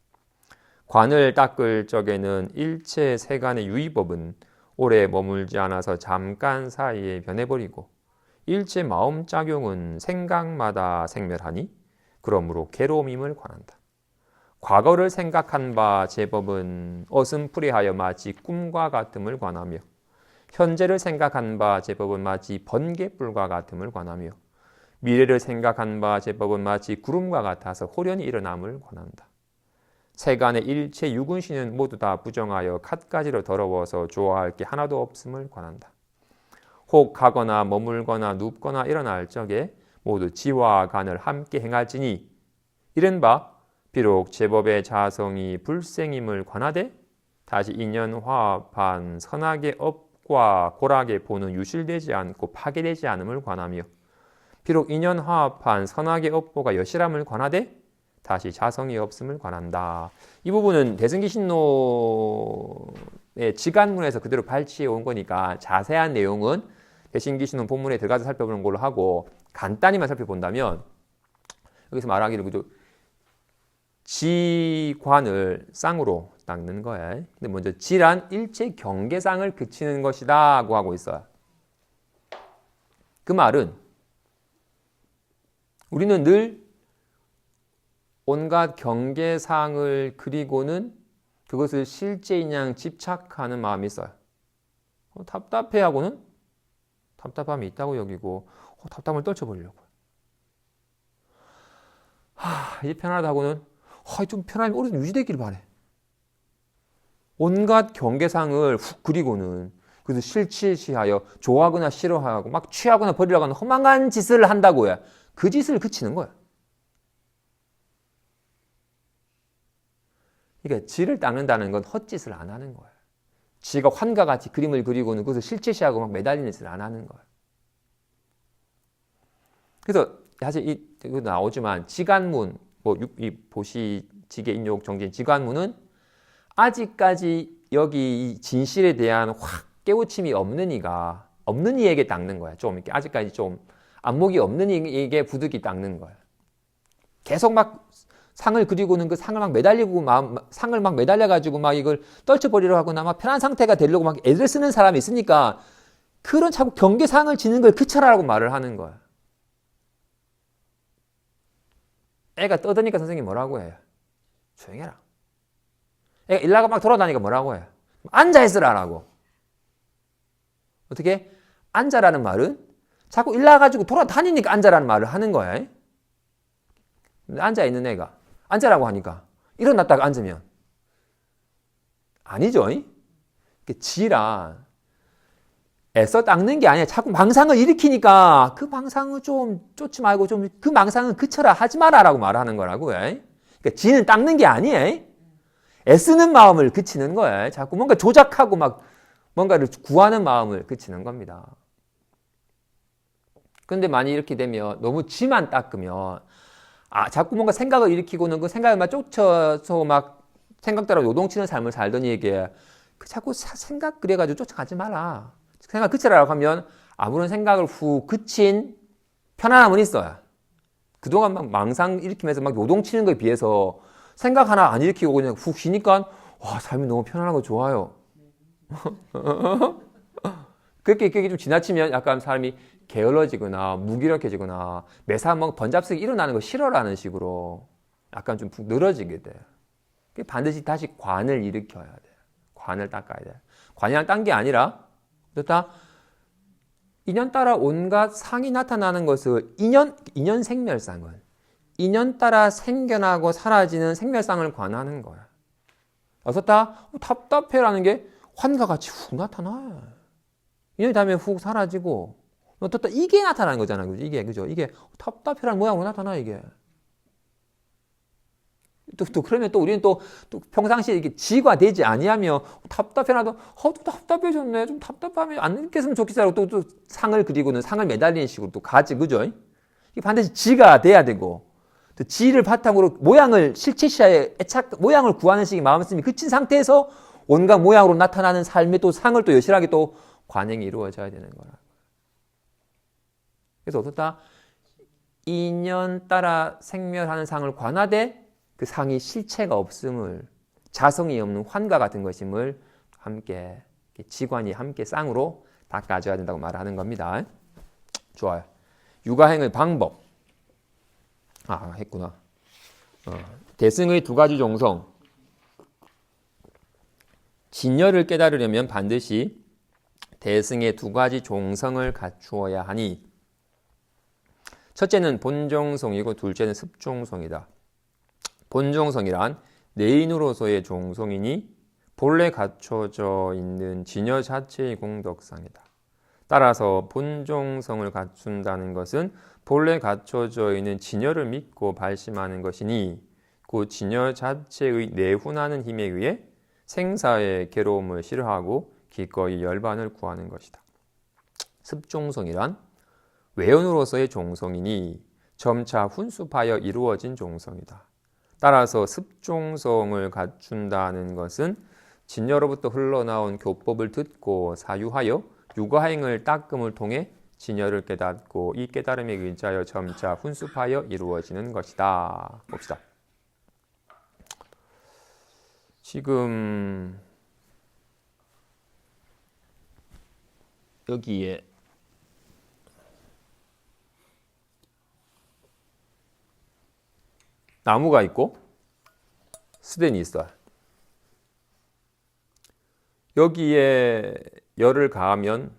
관을 닦을 적에는 일체 세간의 유의법은 오래 머물지 않아서 잠깐 사이에 변해버리고 일체 마음작용은 생각마다 생멸하니 그러므로 괴로움임을 관한다. 과거를 생각한 바 제법은 어슴푸레하여 마치 꿈과 같음을 관하며 현재를 생각한 바 제법은 마치 번개불과 같음을 관하며 미래를 생각한 바 제법은 마치 구름과 같아서 호련히 일어남을 관한다. 세간의 일체 유근신은 모두 다 부정하여 갖가지로 더러워서 좋아할 게 하나도 없음을 관한다. 혹 가거나 머물거나 눕거나 일어날 적에 모두 지와 간을 함께 행할지니 이른바 비록 제법의 자성이 불생임을 관하되 다시 인연화합한 선악의 업과 고락의 보는 유실되지 않고 파괴되지 않음을 관하며 비록 인연화합한 선악의 업보가 여실함을 관하되 다시 자성이 없음을 관한다. 이 부분은 대승기신론의 지간문에서 그대로 발췌해 온 거니까 자세한 내용은 대승기신론 본문에 들어가서 살펴보는 걸로 하고 간단히만 살펴본다면 여기서 말하기를 그저 지관을 쌍으로 닦는 거예요. 근데 먼저 지란 일체 경계상을 그치는 것이다 고 하고 있어요. 그 말은 우리는 늘 온갖 경계상을 그리고는 그것을 실제인 양 집착하는 마음이 있어요. 답답해하고는 답답함이 있다고 여기고 답답함을 떨쳐버리려고. 이제 편하다고는 좀 편함이 오래도 유지되기를 바래. 온갖 경계상을 훅 그리고는 그래서 실치시하여 좋아하거나 싫어하고 막 취하거나 버리려고 하는 허망한 짓을 한다고요. 그 짓을 그치는 거야. 그러니까 지를 닦는다는 건 헛짓을 안 하는 거예요. 지가 환과 같이 그림을 그리고는 그것을 실체시하고 막 매달리는 짓을 안 하는 거예요. 그래서 사실 이거 나오지만 지간문, 이 보시지계 인욕 정진 지간문은 아직까지 여기 이 진실에 대한 확 깨우침이 없는 이에게 닦는 거야. 좀 이렇게 아직까지 좀 안목이 없는 이에게 부득이 닦는 거야. 계속 막 상을 그리고는 그 상을 막 매달리고 상을 막 매달려가지고 막 이걸 떨쳐버리려 하거나 막 편한 상태가 되려고 막 애를 쓰는 사람이 있으니까 그런 자꾸 경계상을 지는 걸 그쳐라라고 말을 하는 거야. 애가 떠드니까 선생님이 뭐라고 해요? 조용히 해라. 애가 일나가 막 돌아다니니까 뭐라고 해요? 앉아 있으라라고. 어떻게? 앉아라는 말은 자꾸 일나가지고 돌아다니니까 앉아라는 말을 하는 거야. 앉아있는 애가 앉으라고 하니까 일어났다가 앉으면 아니죠. 지라 애써 닦는 게 아니야. 자꾸 망상을 일으키니까 그 망상을 좀 쫓지 말고 좀 그 망상은 그쳐라 하지 마라라고 말하는 거라고. 그러니까 지는 닦는 게 아니에요. 애쓰는 마음을 그치는 거예요. 자꾸 뭔가 조작하고 막 뭔가를 구하는 마음을 그치는 겁니다. 근데 만약 이렇게 되면 너무 지만 닦으면 자꾸 뭔가 생각을 일으키고는 그 생각을 막 쫓아서 막 생각 따라 요동치는 삶을 살더니 이게 자꾸 생각 그래가지고 쫓아가지 마라. 생각 그치라고 하면 아무런 생각을 후 그친 편안함은 있어요. 그동안 막 망상 일으키면서 막 요동치는 거에 비해서 생각 하나 안 일으키고 그냥 훅 쉬니까 와, 삶이 너무 편안하고 좋아요. 그렇게 좀 지나치면 약간 사람이 게을러지거나 무기력해지거나 매사 뭐 번잡스럽게 일어나는 거 싫어라는 식으로 약간 좀 늘어지게 돼요. 반드시 다시 관을 일으켜야 돼요. 관을 닦아야 돼요. 관이랑 딴 게 아니라 그렇다. 인연 따라 온갖 상이 나타나는 것을 인연 생멸상을 인연 따라 생겨나고 사라지는 생멸상을 관하는 거야. 어떻다? 답답해라는 게 환과 같이 훅 나타나. 인연이 다음에 훅 사라지고 어떻다? 이게 나타나는 거잖아. 그죠? 이게 답답해라는 모양으로 나타나 이게. 또 그러면 또 우리는 또 평상시에 이렇게 지과되지 아니하며 답답해라도 또 답답해졌네. 좀 답답하면 안 느꼈으면 좋겠어라고 또 상을 그리고는 상을 매달리는 식으로 또 가지. 그죠? 이게 반드시 지가 돼야 되고 또 지를 바탕으로 모양을 실체시야에 모양을 구하는 식의 마음씀이 그친 상태에서 온갖 모양으로 나타나는 삶의 또 상을 또 여실하게 또 관행이 이루어져야 되는 거라. 그래서 어떻다? 인연 따라 생멸하는 상을 관하되 그 상이 실체가 없음을 자성이 없는 환과 같은 것임을 함께 지관이 함께 쌍으로 닦아줘야 된다고 말하는 겁니다. 좋아요. 육아행의 방법. 했구나. 대승의 두 가지 종성. 진열을 깨달으려면 반드시 대승의 두 가지 종성을 갖추어야 하니 첫째는 본종성이고 둘째는 습종성이다. 본종성이란 내인으로서의 종성이니 본래 갖춰져 있는 진여 자체의 공덕상이다. 따라서 본종성을 갖춘다는 것은 본래 갖춰져 있는 진여를 믿고 발심하는 것이니 그 진여 자체의 내훈하는 힘에 의해 생사의 괴로움을 싫어하고 기꺼이 열반을 구하는 것이다. 습종성이란 외연으로서의 종성이니 점차 훈습하여 이루어진 종성이다. 따라서 습종성을 갖춘다는 것은 진여로부터 흘러나온 교법을 듣고 사유하여 육아행을 닦음을 통해 진여를 깨닫고 이 깨달음에 의지하여 점차 훈습하여 이루어지는 것이다. 봅시다. 지금 여기에 나무가 있고 스댄이 있어요. 여기에 열을 가하면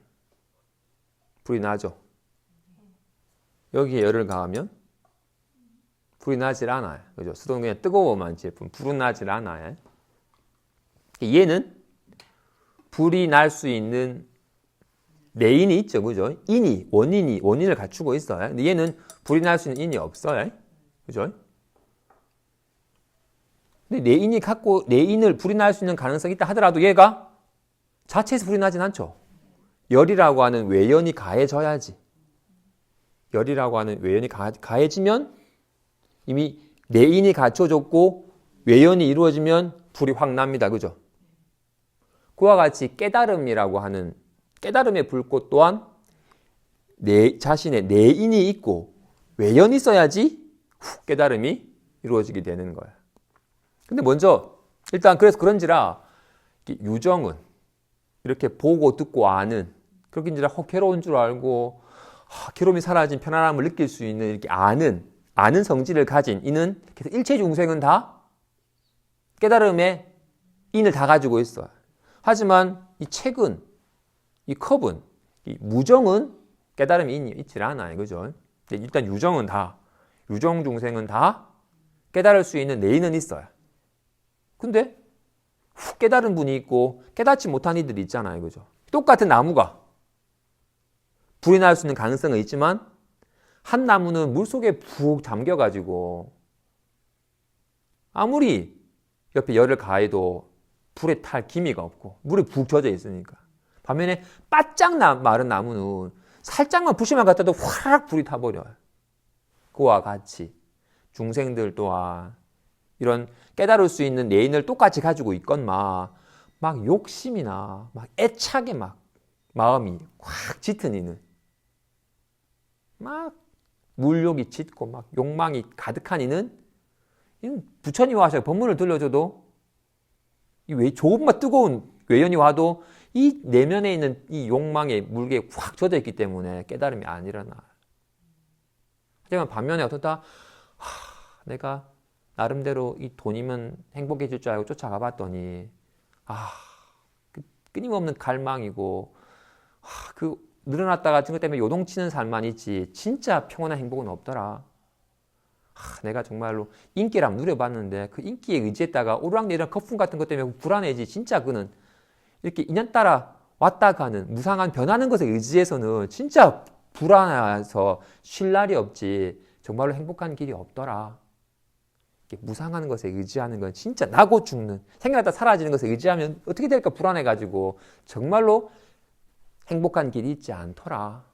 불이 나죠. 여기에 열을 가하면 불이 나질 않아요. 그죠? 수도는 그냥 뜨거워만 있지 불은 나질 않아요. 얘는 불이 날 수 있는 내인이 있죠. 그죠? 원인을 갖추고 있어요. 근데 얘는 불이 날 수 있는 인이 없어요. 그죠? 근데 내인을 불이 날 수 있는 가능성이 있다 하더라도 얘가 자체에서 불이 나진 않죠. 열이라고 하는 외연이 가해져야지. 열이라고 하는 외연이 가해지면 이미 내인이 갖춰졌고 외연이 이루어지면 불이 확 납니다. 그죠? 그와 같이 깨달음이라고 하는 깨달음의 불꽃 또한 자신의 내인이 있고 외연이 있어야지 깨달음이 이루어지게 되는 거예요. 근데 먼저 일단 그래서 그런지라 유정은 이렇게 보고 듣고 아는 그렇게인지라 괴로운 줄 알고 괴로움이 사라진 편안함을 느낄 수 있는 이렇게 아는 성질을 가진 이는 일체 중생은 다 깨달음의 인을 다 가지고 있어요. 하지만 이 책은 이 컵은 이 무정은 깨달음의 인이 있질 않아요. 그죠? 일단 유정 중생은 다 깨달을 수 있는 내인은 있어요. 근데 훅 깨달은 분이 있고 깨닫지 못한 이들이 있잖아요. 그죠? 똑같은 나무가 불이 날 수 있는 가능성은 있지만 한 나무는 물속에 푹 잠겨가지고 아무리 옆에 열을 가해도 불에 탈 기미가 없고 물에 푹 젖어 있으니까. 반면에 바짝 마른 나무는 살짝만 불씨만 갖다도 화락 불이 타버려요. 그와 같이 중생들 또한 이런 깨달을 수 있는 내인을 똑같이 가지고 있건만 막 욕심이나 막 애착에 막 마음이 확 짙은 이는 막 물욕이 짙고 막 욕망이 가득한 이는 부처님이 와서 법문을 들려줘도 이 조금만 뜨거운 외연이 와도 이 내면에 있는 이 욕망의 물개에 확 젖어 있기 때문에 깨달음이 안 일어나. 하지만 반면에 어떻다 내가 나름대로 이 돈이면 행복해질 줄 알고 쫓아가 봤더니 그 끊임없는 갈망이고 그 늘어났다 같은 것 때문에 요동치는 삶만 있지 진짜 평온한 행복은 없더라. 내가 정말로 인기를 누려봤는데 그 인기에 의지했다가 오르락내리락 거품 같은 것 때문에 불안해지. 진짜 그는 이렇게 인연따라 왔다 가는 무상한 변하는 것에 의지해서는 진짜 불안해서 쉴 날이 없지 정말로 행복한 길이 없더라. 무상한 것에 의지하는 건 진짜 나고 죽는, 생각하다 사라지는 것에 의지하면 어떻게 될까 불안해가지고 정말로 행복한 길이 있지 않더라.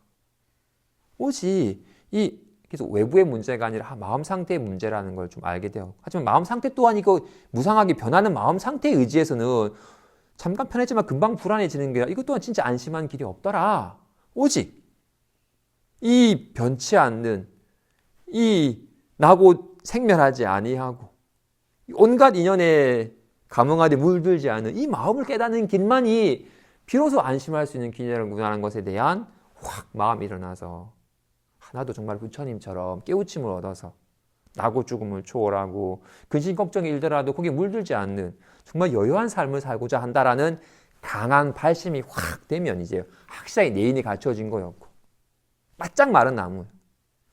오직 이 그래서 외부의 문제가 아니라 마음 상태의 문제라는 걸 좀 알게 돼요. 하지만 마음 상태 또한 이거 무상하게 변하는 마음 상태에 의지해서는 잠깐 편해지만 금방 불안해지는 게 이것 또한 진짜 안심한 길이 없더라. 오직 이 변치 않는 이 나고 생멸하지 아니하고 온갖 인연에 감흥하되 물들지 않은 이 마음을 깨닫는 길만이 비로소 안심할 수 있는 길이라는 것에 대한 확 마음이 일어나서 나도 정말 부처님처럼 깨우침을 얻어서 나고 죽음을 초월하고 근심 걱정이 일더라도 거기에 물들지 않는 정말 여유한 삶을 살고자 한다라는 강한 발심이 확 되면 이제 확실하게 내인이 갖춰진 거였고 바짝 마른 나무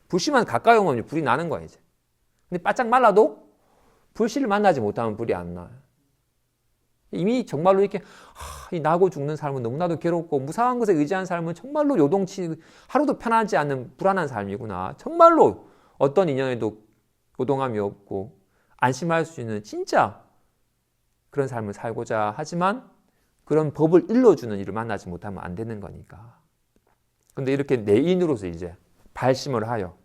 불씨만 가까이 오면 불이 나는 거야 이제. 근데 바짝 말라도 불씨를 만나지 못하면 불이 안 나요. 이미 정말로 이렇게 이 나고 죽는 삶은 너무나도 괴롭고 무상한 것에 의지한 삶은 정말로 요동치 하루도 편하지 않는 불안한 삶이구나. 정말로 어떤 인연에도 요동함이 없고 안심할 수 있는 진짜 그런 삶을 살고자 하지만 그런 법을 일러주는 이를 만나지 못하면 안 되는 거니까. 근데 이렇게 내인으로서 이제 발심을 하여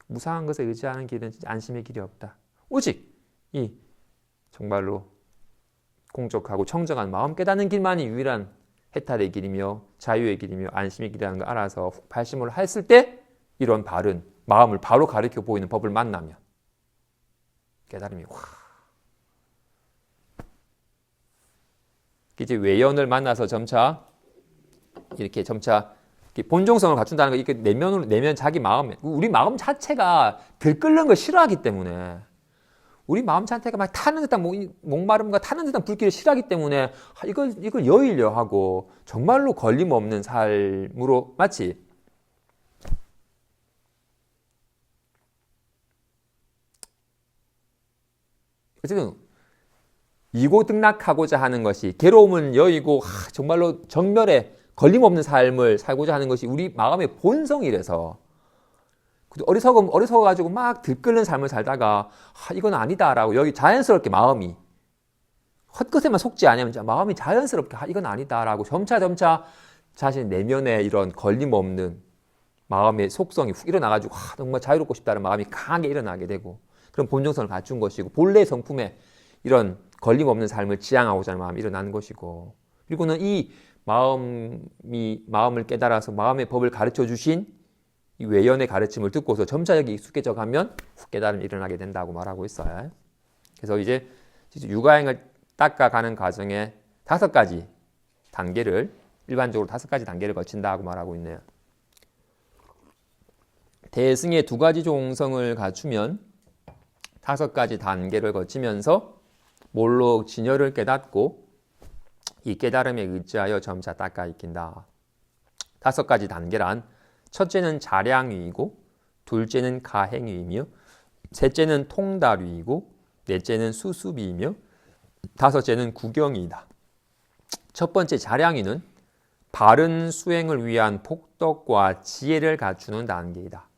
무상한 것에 의지하는 길은 진짜 안심의 길이 없다. 오직 이 정말로 공적하고 청정한 마음 깨닫는 길만이 유일한 해탈의 길이며 자유의 길이며 안심의 길이라는 걸 알아서 발심을 했을 때 이런 바른 마음을 바로 가르쳐 보이는 법을 만나면 깨달음이 이제 외연을 만나서 점차 이렇게 본종성을 갖춘다는 거, 이게 내면 자기 마음에, 우리 마음 자체가 들끓는 걸 싫어하기 때문에, 우리 마음 자체가 막 타는 듯한 목마름과 타는 듯한 불길을 싫어하기 때문에, 이걸 여의려 하고, 정말로 걸림없는 삶으로, 마치, 어쨌든, 이고등락하고자 하는 것이, 괴로움을 여의고, 정말로 정멸에 걸림없는 삶을 살고자 하는 것이 우리 마음의 본성이라서 어리석어가지고 막 들끓는 삶을 살다가 이건 아니다라고 여기 자연스럽게 마음이 헛것에만 속지 않으면 마음이 자연스럽게 이건 아니다라고 점차 자신 내면에 이런 걸림없는 마음의 속성이 훅 일어나가지고 정말 자유롭고 싶다는 마음이 강하게 일어나게 되고 그런 본성성을 갖춘 것이고 본래 성품에 이런 걸림없는 삶을 지향하고자 하는 마음이 일어나는 것이고 그리고는 이 마음을 깨달아서 마음의 법을 가르쳐 주신 이 외연의 가르침을 듣고서 점차 여기 익숙해져 가면 깨달음이 일어나게 된다고 말하고 있어요. 그래서 이제 육아행을 닦아가는 과정에 5가지 단계를 일반적으로 5가지 단계를 거친다고 말하고 있네요. 대승의 2가지 종성을 갖추면 5가지 단계를 거치면서 몰록 진여를 깨닫고 이 깨달음에 의지하여 점차 닦아 익힌다. 5가지 단계란 첫째는 자량위이고 둘째는 가행위이며 셋째는 통달위이고 넷째는 수수비이며 다섯째는 구경이다. 첫 번째 자량위는 바른 수행을 위한 폭덕과 지혜를 갖추는 단계이다.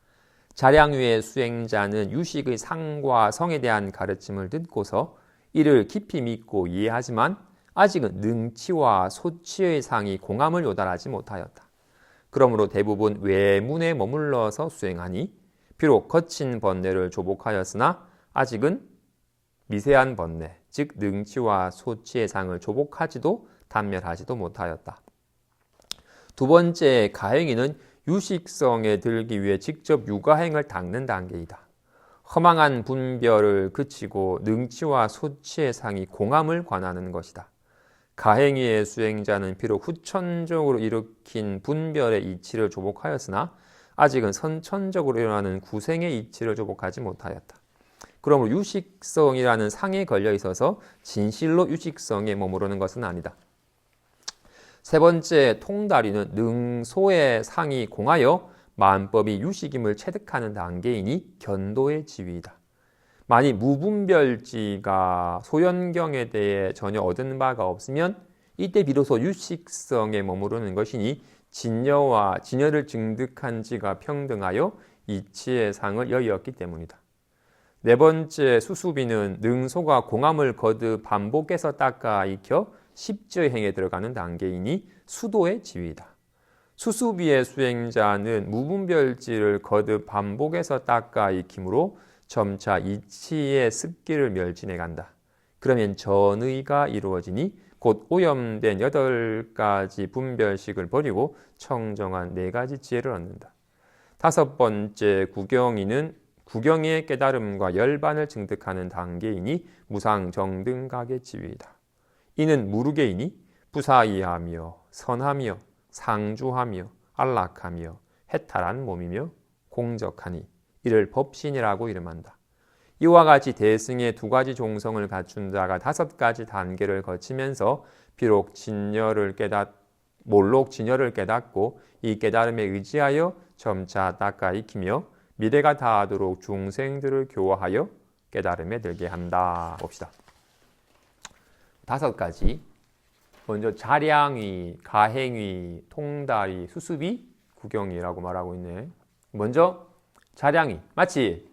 자량위의 수행자는 유식의 상과 성에 대한 가르침을 듣고서 이를 깊이 믿고 이해하지만 아직은 능치와 소치의 상이 공함을 요달하지 못하였다. 그러므로 대부분 외문에 머물러서 수행하니 비록 거친 번뇌를 조복하였으나 아직은 미세한 번뇌, 즉 능치와 소치의 상을 조복하지도 단멸하지도 못하였다. 두 번째 가행위는 유식성에 들기 위해 직접 육아행을 닦는 단계이다. 허망한 분별을 그치고 능치와 소치의 상이 공함을 관하는 것이다. 가행위의 수행자는 비록 후천적으로 일으킨 분별의 이치를 조복하였으나 아직은 선천적으로 일어나는 구생의 이치를 조복하지 못하였다. 그러므로 유식성이라는 상에 걸려 있어서 진실로 유식성에 머무르는 것은 아니다. 세 번째 통달위는 능소의 상이 공하여 만법이 유식임을 체득하는 단계이니 견도의 지위이다. 만일 무분별지가 소연경에 대해 전혀 얻은 바가 없으면 이때 비로소 유식성에 머무르는 것이니 진여와 진여를 증득한 지가 평등하여 이치의 상을 여의었기 때문이다. 네 번째 수수비는 능소가 공함을 거듭 반복해서 닦아 익혀 십저의 행에 들어가는 단계이니 수도의 지위이다. 수수비의 수행자는 무분별지를 거듭 반복해서 닦아 익힘으로 점차 이치의 습기를 멸진해 간다. 그러면 전의가 이루어지니 곧 오염된 8가지 분별식을 버리고 청정한 4가지 지혜를 얻는다. 다섯 번째 구경이는 구경의 깨달음과 열반을 증득하는 단계이니 무상정등각의 지위이다. 이는 무르게이니 부사이하며 선하며 상주하며 안락하며 해탈한 몸이며 공적하니 이를 법신이라고 이름한다. 이와 같이 대승의 2가지 종성을 갖춘 자가 5가지 단계를 거치면서 비록 몰록 진여를 깨닫고 이 깨달음에 의지하여 점차 닦아 익히며 미래가 다하도록 중생들을 교화하여 깨달음에 들게 한다. 봅시다. 5가지. 먼저 자량위, 가행위, 통달위, 수습위, 구경위라고 말하고 있네. 먼저 자량위. 마치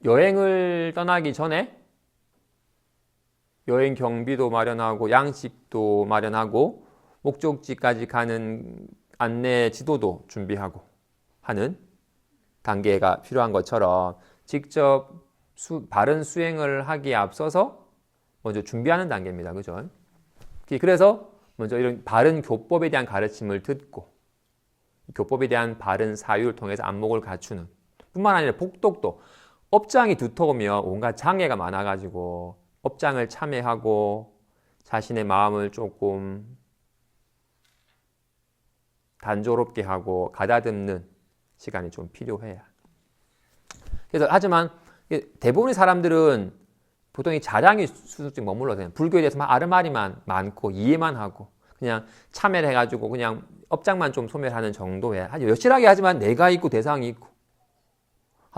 여행을 떠나기 전에 여행 경비도 마련하고 양식도 마련하고 목적지까지 가는 안내 지도도 준비하고 하는 단계가 필요한 것처럼 직접 바른 수행을 하기에 앞서서 먼저 준비하는 단계입니다. 그죠? 그래서 먼저 이런 바른 교법에 대한 가르침을 듣고 교법에 대한 바른 사유를 통해서 안목을 갖추는 뿐만 아니라 복독도 업장이 두터우면 온갖 장애가 많아가지고 업장을 참회하고 자신의 마음을 조금 단조롭게 하고 가다듬는 시간이 좀 필요해요. 그래서 하지만 대부분의 사람들은 보통 이 자량이 수준쯤 머물러서 불교에 대해서 막 아르마리만 많고 이해만 하고 그냥 참회를 해가지고 그냥 업장만 좀 소멸하는 정도에 아주 여실하게 하지만 내가 있고 대상이 있고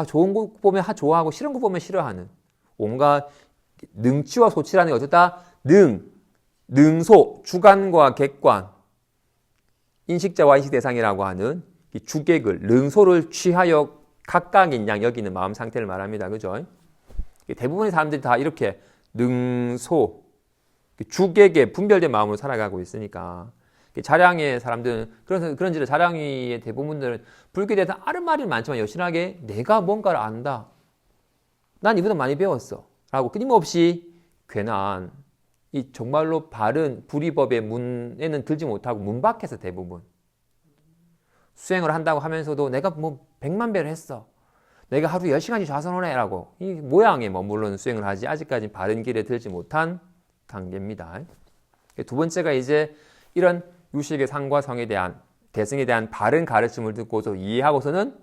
좋은 거 보면 좋아하고 싫은 거 보면 싫어하는 온갖 능치와 소치라는 게 어쩌다 능소, 주관과 객관 인식자와 인식 대상이라고 하는 이 주객을 능소를 취하여 각각인 양 여기는 마음 상태를 말합니다. 그죠? 대부분의 사람들이 다 이렇게 능소, 주객에 분별된 마음으로 살아가고 있으니까 자량의 사람들은 그런지라 자량의 대부분들은 불교에 대해서 아른말이 많지만 여실하게 내가 뭔가를 안다. 난 이보다 많이 배웠어. 라고 끊임없이 괜한 이 정말로 바른 불이법의 문에는 들지 못하고 문 밖에서 대부분 수행을 한다고 하면서도 내가 뭐 100만 배를 했어. 내가 하루 10시간씩 좌선을 해. 라고 이 모양에 머무르는 수행을 하지 아직까지 바른 길에 들지 못한 단계입니다. 두 번째가 이제 이런 유식의 상과 성에 대한 대승에 대한 바른 가르침을 듣고서 이해하고서는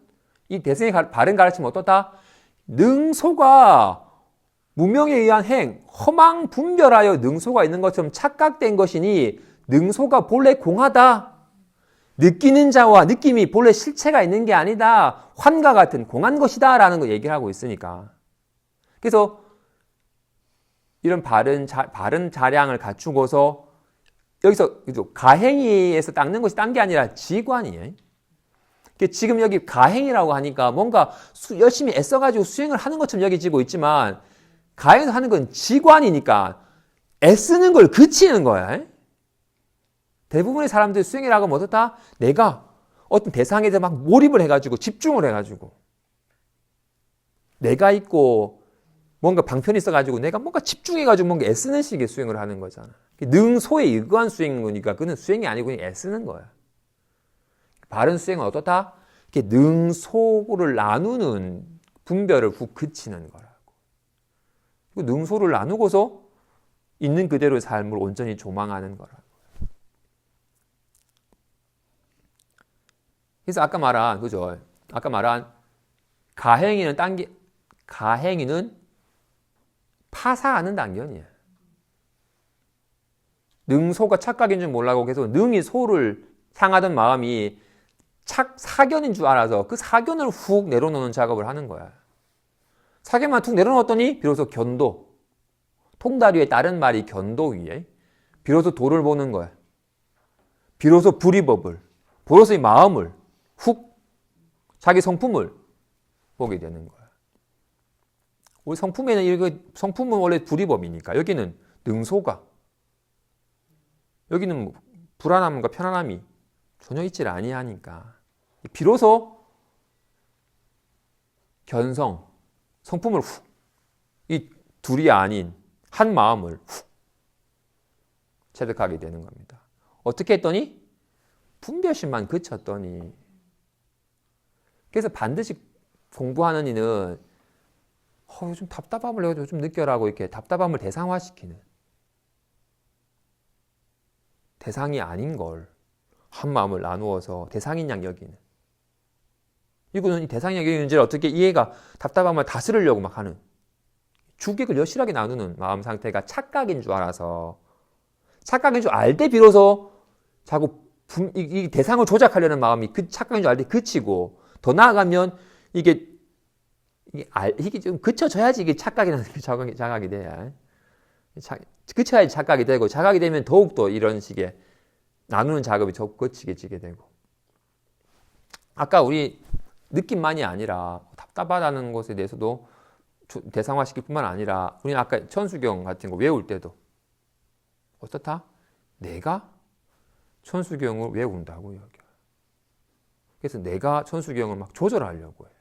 이 대승의 바른 가르침은 어떻다? 능소가 무명에 의한 행, 허망 분별하여 능소가 있는 것처럼 착각된 것이니 능소가 본래 공하다. 느끼는 자와 느낌이 본래 실체가 있는 게 아니다. 환과 같은 공한 것이다 라는 거 얘기를 하고 있으니까. 그래서 이런 바른 자량을 갖추고서 여기서 가행위에서 닦는 것이 딴 게 아니라 지관이에요. 지금 여기 가행이라고 하니까 뭔가 열심히 애써가지고 수행을 하는 것처럼 여겨지고 있지만 가행에서 하는 건 지관이니까 애쓰는 걸 그치는 거야. 대부분의 사람들이 수행이라고 하면 어떻다? 내가 어떤 대상에 대해 막 몰입을 해가지고 집중을 해가지고 내가 있고 뭔가 방편이 있어가지고 내가 뭔가 집중해가지고 뭔가 애쓰는 식의 수행을 하는 거잖아. 능소에 의거한 수행인 거니까 그는 수행이 아니고 그냥 애쓰는 거야. 바른 수행은 어떻다? 이렇게 능소를 나누는 분별을 훅 그치는 거라고. 능소를 나누고서 있는 그대로의 삶을 온전히 조망하는 거라고. 그래서 아까 말한 가행위는 파사하는 단계이에요. 능소가 착각인 줄 몰라고 계속 능이 소를 향하던 마음이 사견인 줄 알아서 그 사견을 훅 내려놓는 작업을 하는 거야. 사견만 툭 내려놓았더니 비로소 견도, 통다리에 따른 말이 견도 위에 비로소 도를 보는 거야. 비로소 불이법을, 비로소 이 마음을 훅 자기 성품을 보게 되는 거야. 우리 성품은 원래 불이법이니까 여기는 능소가, 여기는 뭐 불안함과 편안함이 전혀 있질 아니하니까 비로소 견성, 성품을 훅, 이 둘이 아닌 한 마음을 훅 체득하게 되는 겁니다. 어떻게 했더니? 분별심만 그쳤더니. 그래서 반드시 공부하는 이는 요즘 답답함을 내가 좀 느껴라고 이렇게 답답함을 대상화시키는, 대상이 아닌 걸 한 마음을 나누어서 대상인 양 여기는, 이거는 대상인 양 여기는지를 어떻게 이해가 답답함을 다스리려고 막 하는, 주객을 여실하게 나누는 마음 상태가 착각인 줄 알아서, 착각인 줄 알 때 비로소 자꾸 이 대상을 조작하려는 마음이 그 착각인 줄 알 때 그치고, 더 나아가면 이게 좀 그쳐져야지 이게 착각이라는 게 자각이 돼야. 그쳐야지 착각이 되고, 자각이 되면 더욱더 이런 식의 나누는 작업이 거치게 되고. 아까 우리 느낌만이 아니라 답답하다는 것에 대해서도 대상화시킬 뿐만 아니라 우리는 아까 천수경 같은 거 외울 때도 어떻다? 내가 천수경을 외운다고 여겨. 그래서 내가 천수경을 막 조절하려고 해요.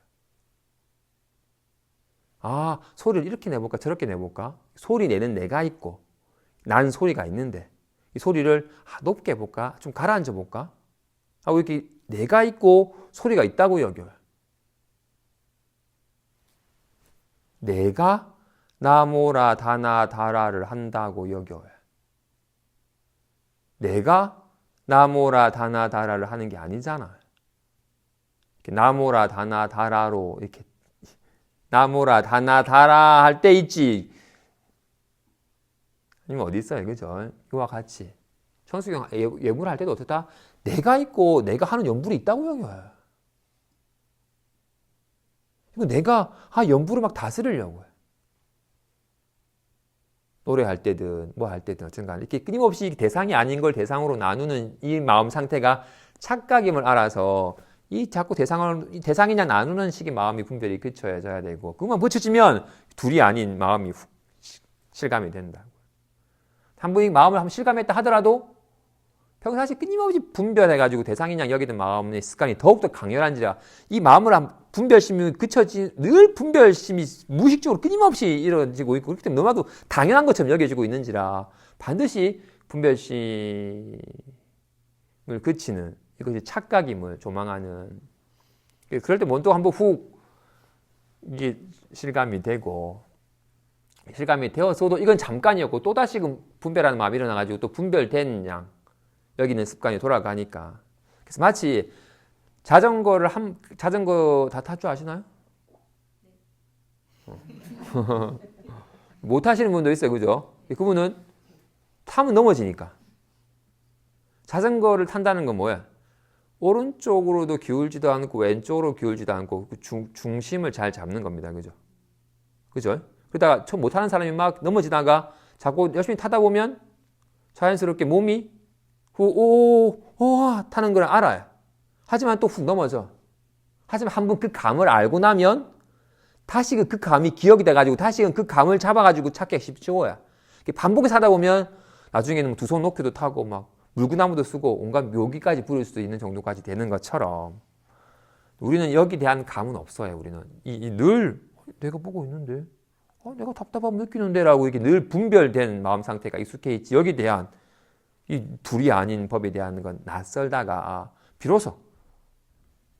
소리를 이렇게 내볼까 저렇게 내볼까? 소리 내는 내가 있고 난 소리가 있는데 이 소리를 높게 해볼까? 좀 가라앉혀 볼까? 하고 이렇게 내가 있고 소리가 있다고 여겨요. 내가 나모라 다나 다라를 한다고 여겨요. 내가 나모라 다나 다라를 하는 게 아니잖아. 나모라 다나 다라로 이렇게 나모라 다나 다라 할 때 있지. 아니면 어디 있어요, 그죠? 이와 같이 천수경 예물을 할 때도 어떻다? 내가 있고 내가 하는 연불이 있다고 여겨요. 이거 내가 연불을 막 다스리려고 해. 노래할 때든 뭐 할 때든 어쨌든 간에 이렇게 끊임없이 대상이 아닌 걸 대상으로 나누는 이 마음 상태가 착각임을 알아서 이 자꾸 대상이냐 나누는 식의 마음이 분별이 그쳐져야 되고, 그것만 붙여지면 둘이 아닌 마음이 훅 실감이 된다고. 한 분이 마음을 한번 실감했다 하더라도 평상시 끊임없이 분별해가지고 대상이냐 여기는 마음의 습관이 더욱더 강렬한지라 이 마음을 분별심이 늘 분별심이 무의식적으로 끊임없이 이루어지고 있고, 그렇기 때문에 너무나도 당연한 것처럼 여겨지고 있는지라 반드시 분별심을 그치는, 이것이 착각임을 조망하는, 그럴 때 뭔가 한번 훅 이게 실감이 되어서도 이건 잠깐이었고 또다시 분별하는 마음이 일어나가지고 또 분별된 양 여기는 습관이 돌아가니까. 그래서 마치 자전거 다 탈 줄 아시나요? 못 타시는 분도 있어요, 그죠? 그분은 타면 넘어지니까. 자전거를 탄다는 건 뭐야? 오른쪽으로도 기울지도 않고 왼쪽으로 기울지도 않고 그 중심을 잘 잡는 겁니다. 그죠? 그죠? 그러다가 처음 못하는 사람이 막 넘어지다가 자꾸 열심히 타다 보면 자연스럽게 몸이 타는 걸 알아요. 하지만 또 훅 넘어져. 하지만 한번 그 감을 알고 나면 다시금 그 감이 기억이 돼가지고 다시금 그 감을 잡아가지고 찾기가 쉽지워요. 반복해서 하다 보면 나중에는 두 손 놓기도 타고 막 물구나무도 쓰고 온갖 묘기까지 부릴 수도 있는 정도까지 되는 것처럼 우리는 여기에 대한 감은 없어요. 우리는 늘 내가 보고 있는데 내가 답답함 느끼는데 라고 이렇게 늘 분별된 마음 상태가 익숙해 있지 여기에 대한 이 둘이 아닌 법에 대한 건 낯설다가 비로소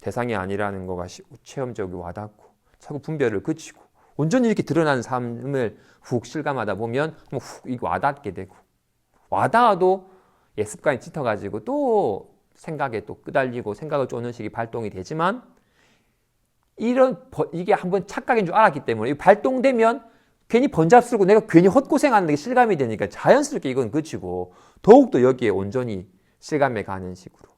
대상이 아니라는 거가 체험적으로 와닿고 자꾸 분별을 그치고 온전히 이렇게 드러나는 삶을 훅 실감하다 보면 훅 와닿게 되고 와닿아도 습관이 짙어가지고 또 생각에 또 끄달리고 생각을 쫓는 식이 발동이 되지만 이게 한번 착각인 줄 알았기 때문에 발동되면 괜히 번잡스럽고 내가 괜히 헛고생하는 게 실감이 되니까 자연스럽게 이건 그치고 더욱더 여기에 온전히 실감해 가는 식으로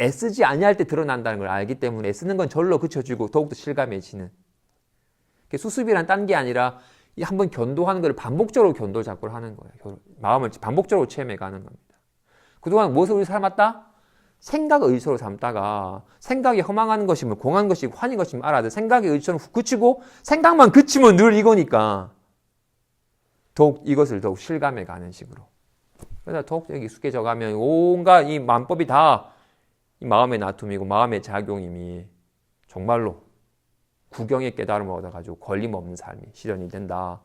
애쓰지 아니할 때 드러난다는 걸 알기 때문에 애쓰는 건 절로 그쳐지고 더욱더 실감해지는 수습이란 딴 게 아니라 한번 견도하는 걸 반복적으로 견도 작업을 하는 거예요. 마음을 반복적으로 체험해 가는 겁니다. 그동안 무엇을 우리 삶았다? 생각을 의지로 삼다가 생각이 허망한 것이면 공한 것이고 환인 것이면 알아도 생각의 의지처럼 훅 그치고 생각만 그치면 늘 이거니까 더욱 이것을 더욱 실감해 가는 식으로 그래서 더욱 여기 익숙해져 가면 온갖 이 만법이 다 이 마음의 나툼이고 마음의 작용임이 정말로 구경의 깨달음을 얻어가지고 걸림없는 삶이 실현이 된다.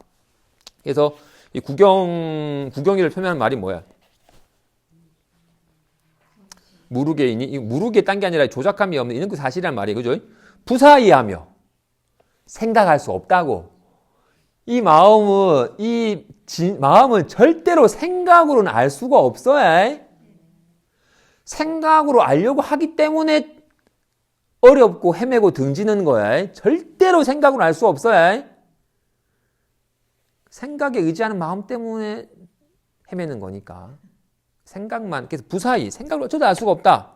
그래서 이 구경이를 표현하는 말이 뭐야? 무르게이니 이 무르게 딴 게 아니라 조작함이 없는 이런 그 사실이란 말이에요. 그죠? 부사이하며 생각할 수 없다고. 이 마음은 절대로 생각으로는 알 수가 없어요. 생각으로 알려고 하기 때문에 어렵고 헤매고 등지는 거야. 절대로 생각으로 알 수 없어요. 생각에 의지하는 마음 때문에 헤매는 거니까. 생각만, 그래서 부사이, 생각으로 어쩌다 알 수가 없다.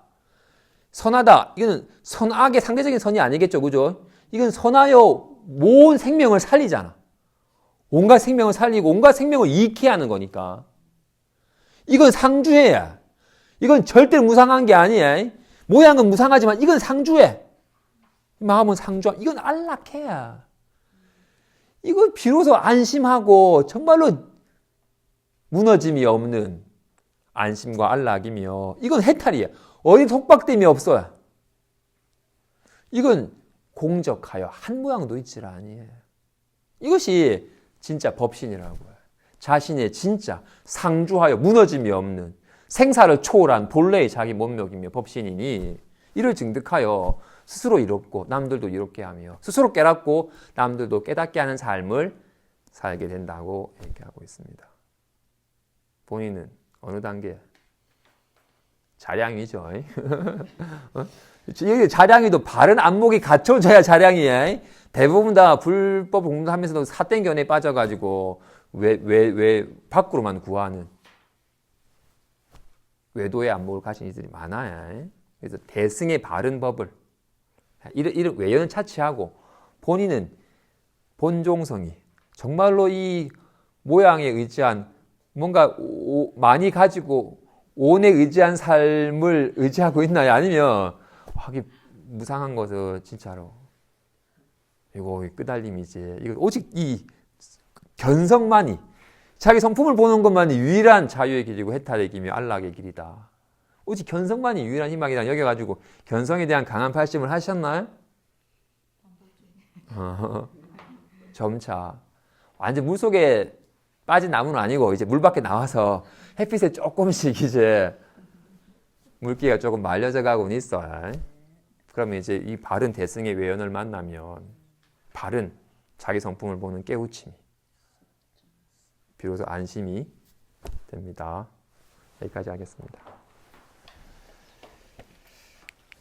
선하다. 이거는 선악의 상대적인 선이 아니겠죠. 그죠? 이건 선하여 모든 생명을 살리잖아. 온갖 생명을 살리고 온갖 생명을 이익해 하는 거니까. 이건 상주해야. 이건 절대로 무상한 게 아니야. 모양은 무상하지만 이건 상주해. 마음은 상주하. 이건 안락해야. 이거 비로소 안심하고 정말로 무너짐이 없는 안심과 안락이며 이건 해탈이야. 어디 속박됨이 없어요. 이건 공적하여 한 모양도 있질 아니에요. 이것이 진짜 법신이라고요. 자신의 진짜 상주하여 무너짐이 없는 생사를 초월한 본래의 자기 몸력이며 법신이니 이를 증득하여 스스로 이롭고 남들도 이롭게 하며 스스로 깨닫고 남들도 깨닫게 하는 삶을 살게 된다고 얘기하고 있습니다. 본인은 어느 단계? 자량이죠. 여기 자량이도 바른 안목이 갖춰져야 자량이야. 대부분 다 불법 공부하면서도 사땡견에 빠져가지고 왜 밖으로만 구하는 외도의 안목을 가진 이들이 많아요. 그래서 대승의 바른 법을 이런 외연은 차치하고 본인은 본종성이 정말로 이 모양에 의지한 뭔가 많이 가지고 온에 의지한 삶을 의지하고 있나요? 아니면 하기 무상한 것은 진짜로 이거 끄달림이지. 이거 오직 이 견성만이 자기 성품을 보는 것만이 유일한 자유의 길이고 해탈의 길이며 안락의 길이다. 오직 견성만이 유일한 희망이다 여겨가지고 견성에 대한 강한 발심을 하셨나요? 점차 완전 물속에 빠진 나무는 아니고 이제 물 밖에 나와서 햇빛에 조금씩 이제 물기가 조금 말려져 가고는 있어요. 그러면 이제 이 바른 대승의 외연을 만나면 바른 자기 성품을 보는 깨우침이 비로소 안심이 됩니다. 여기까지 하겠습니다.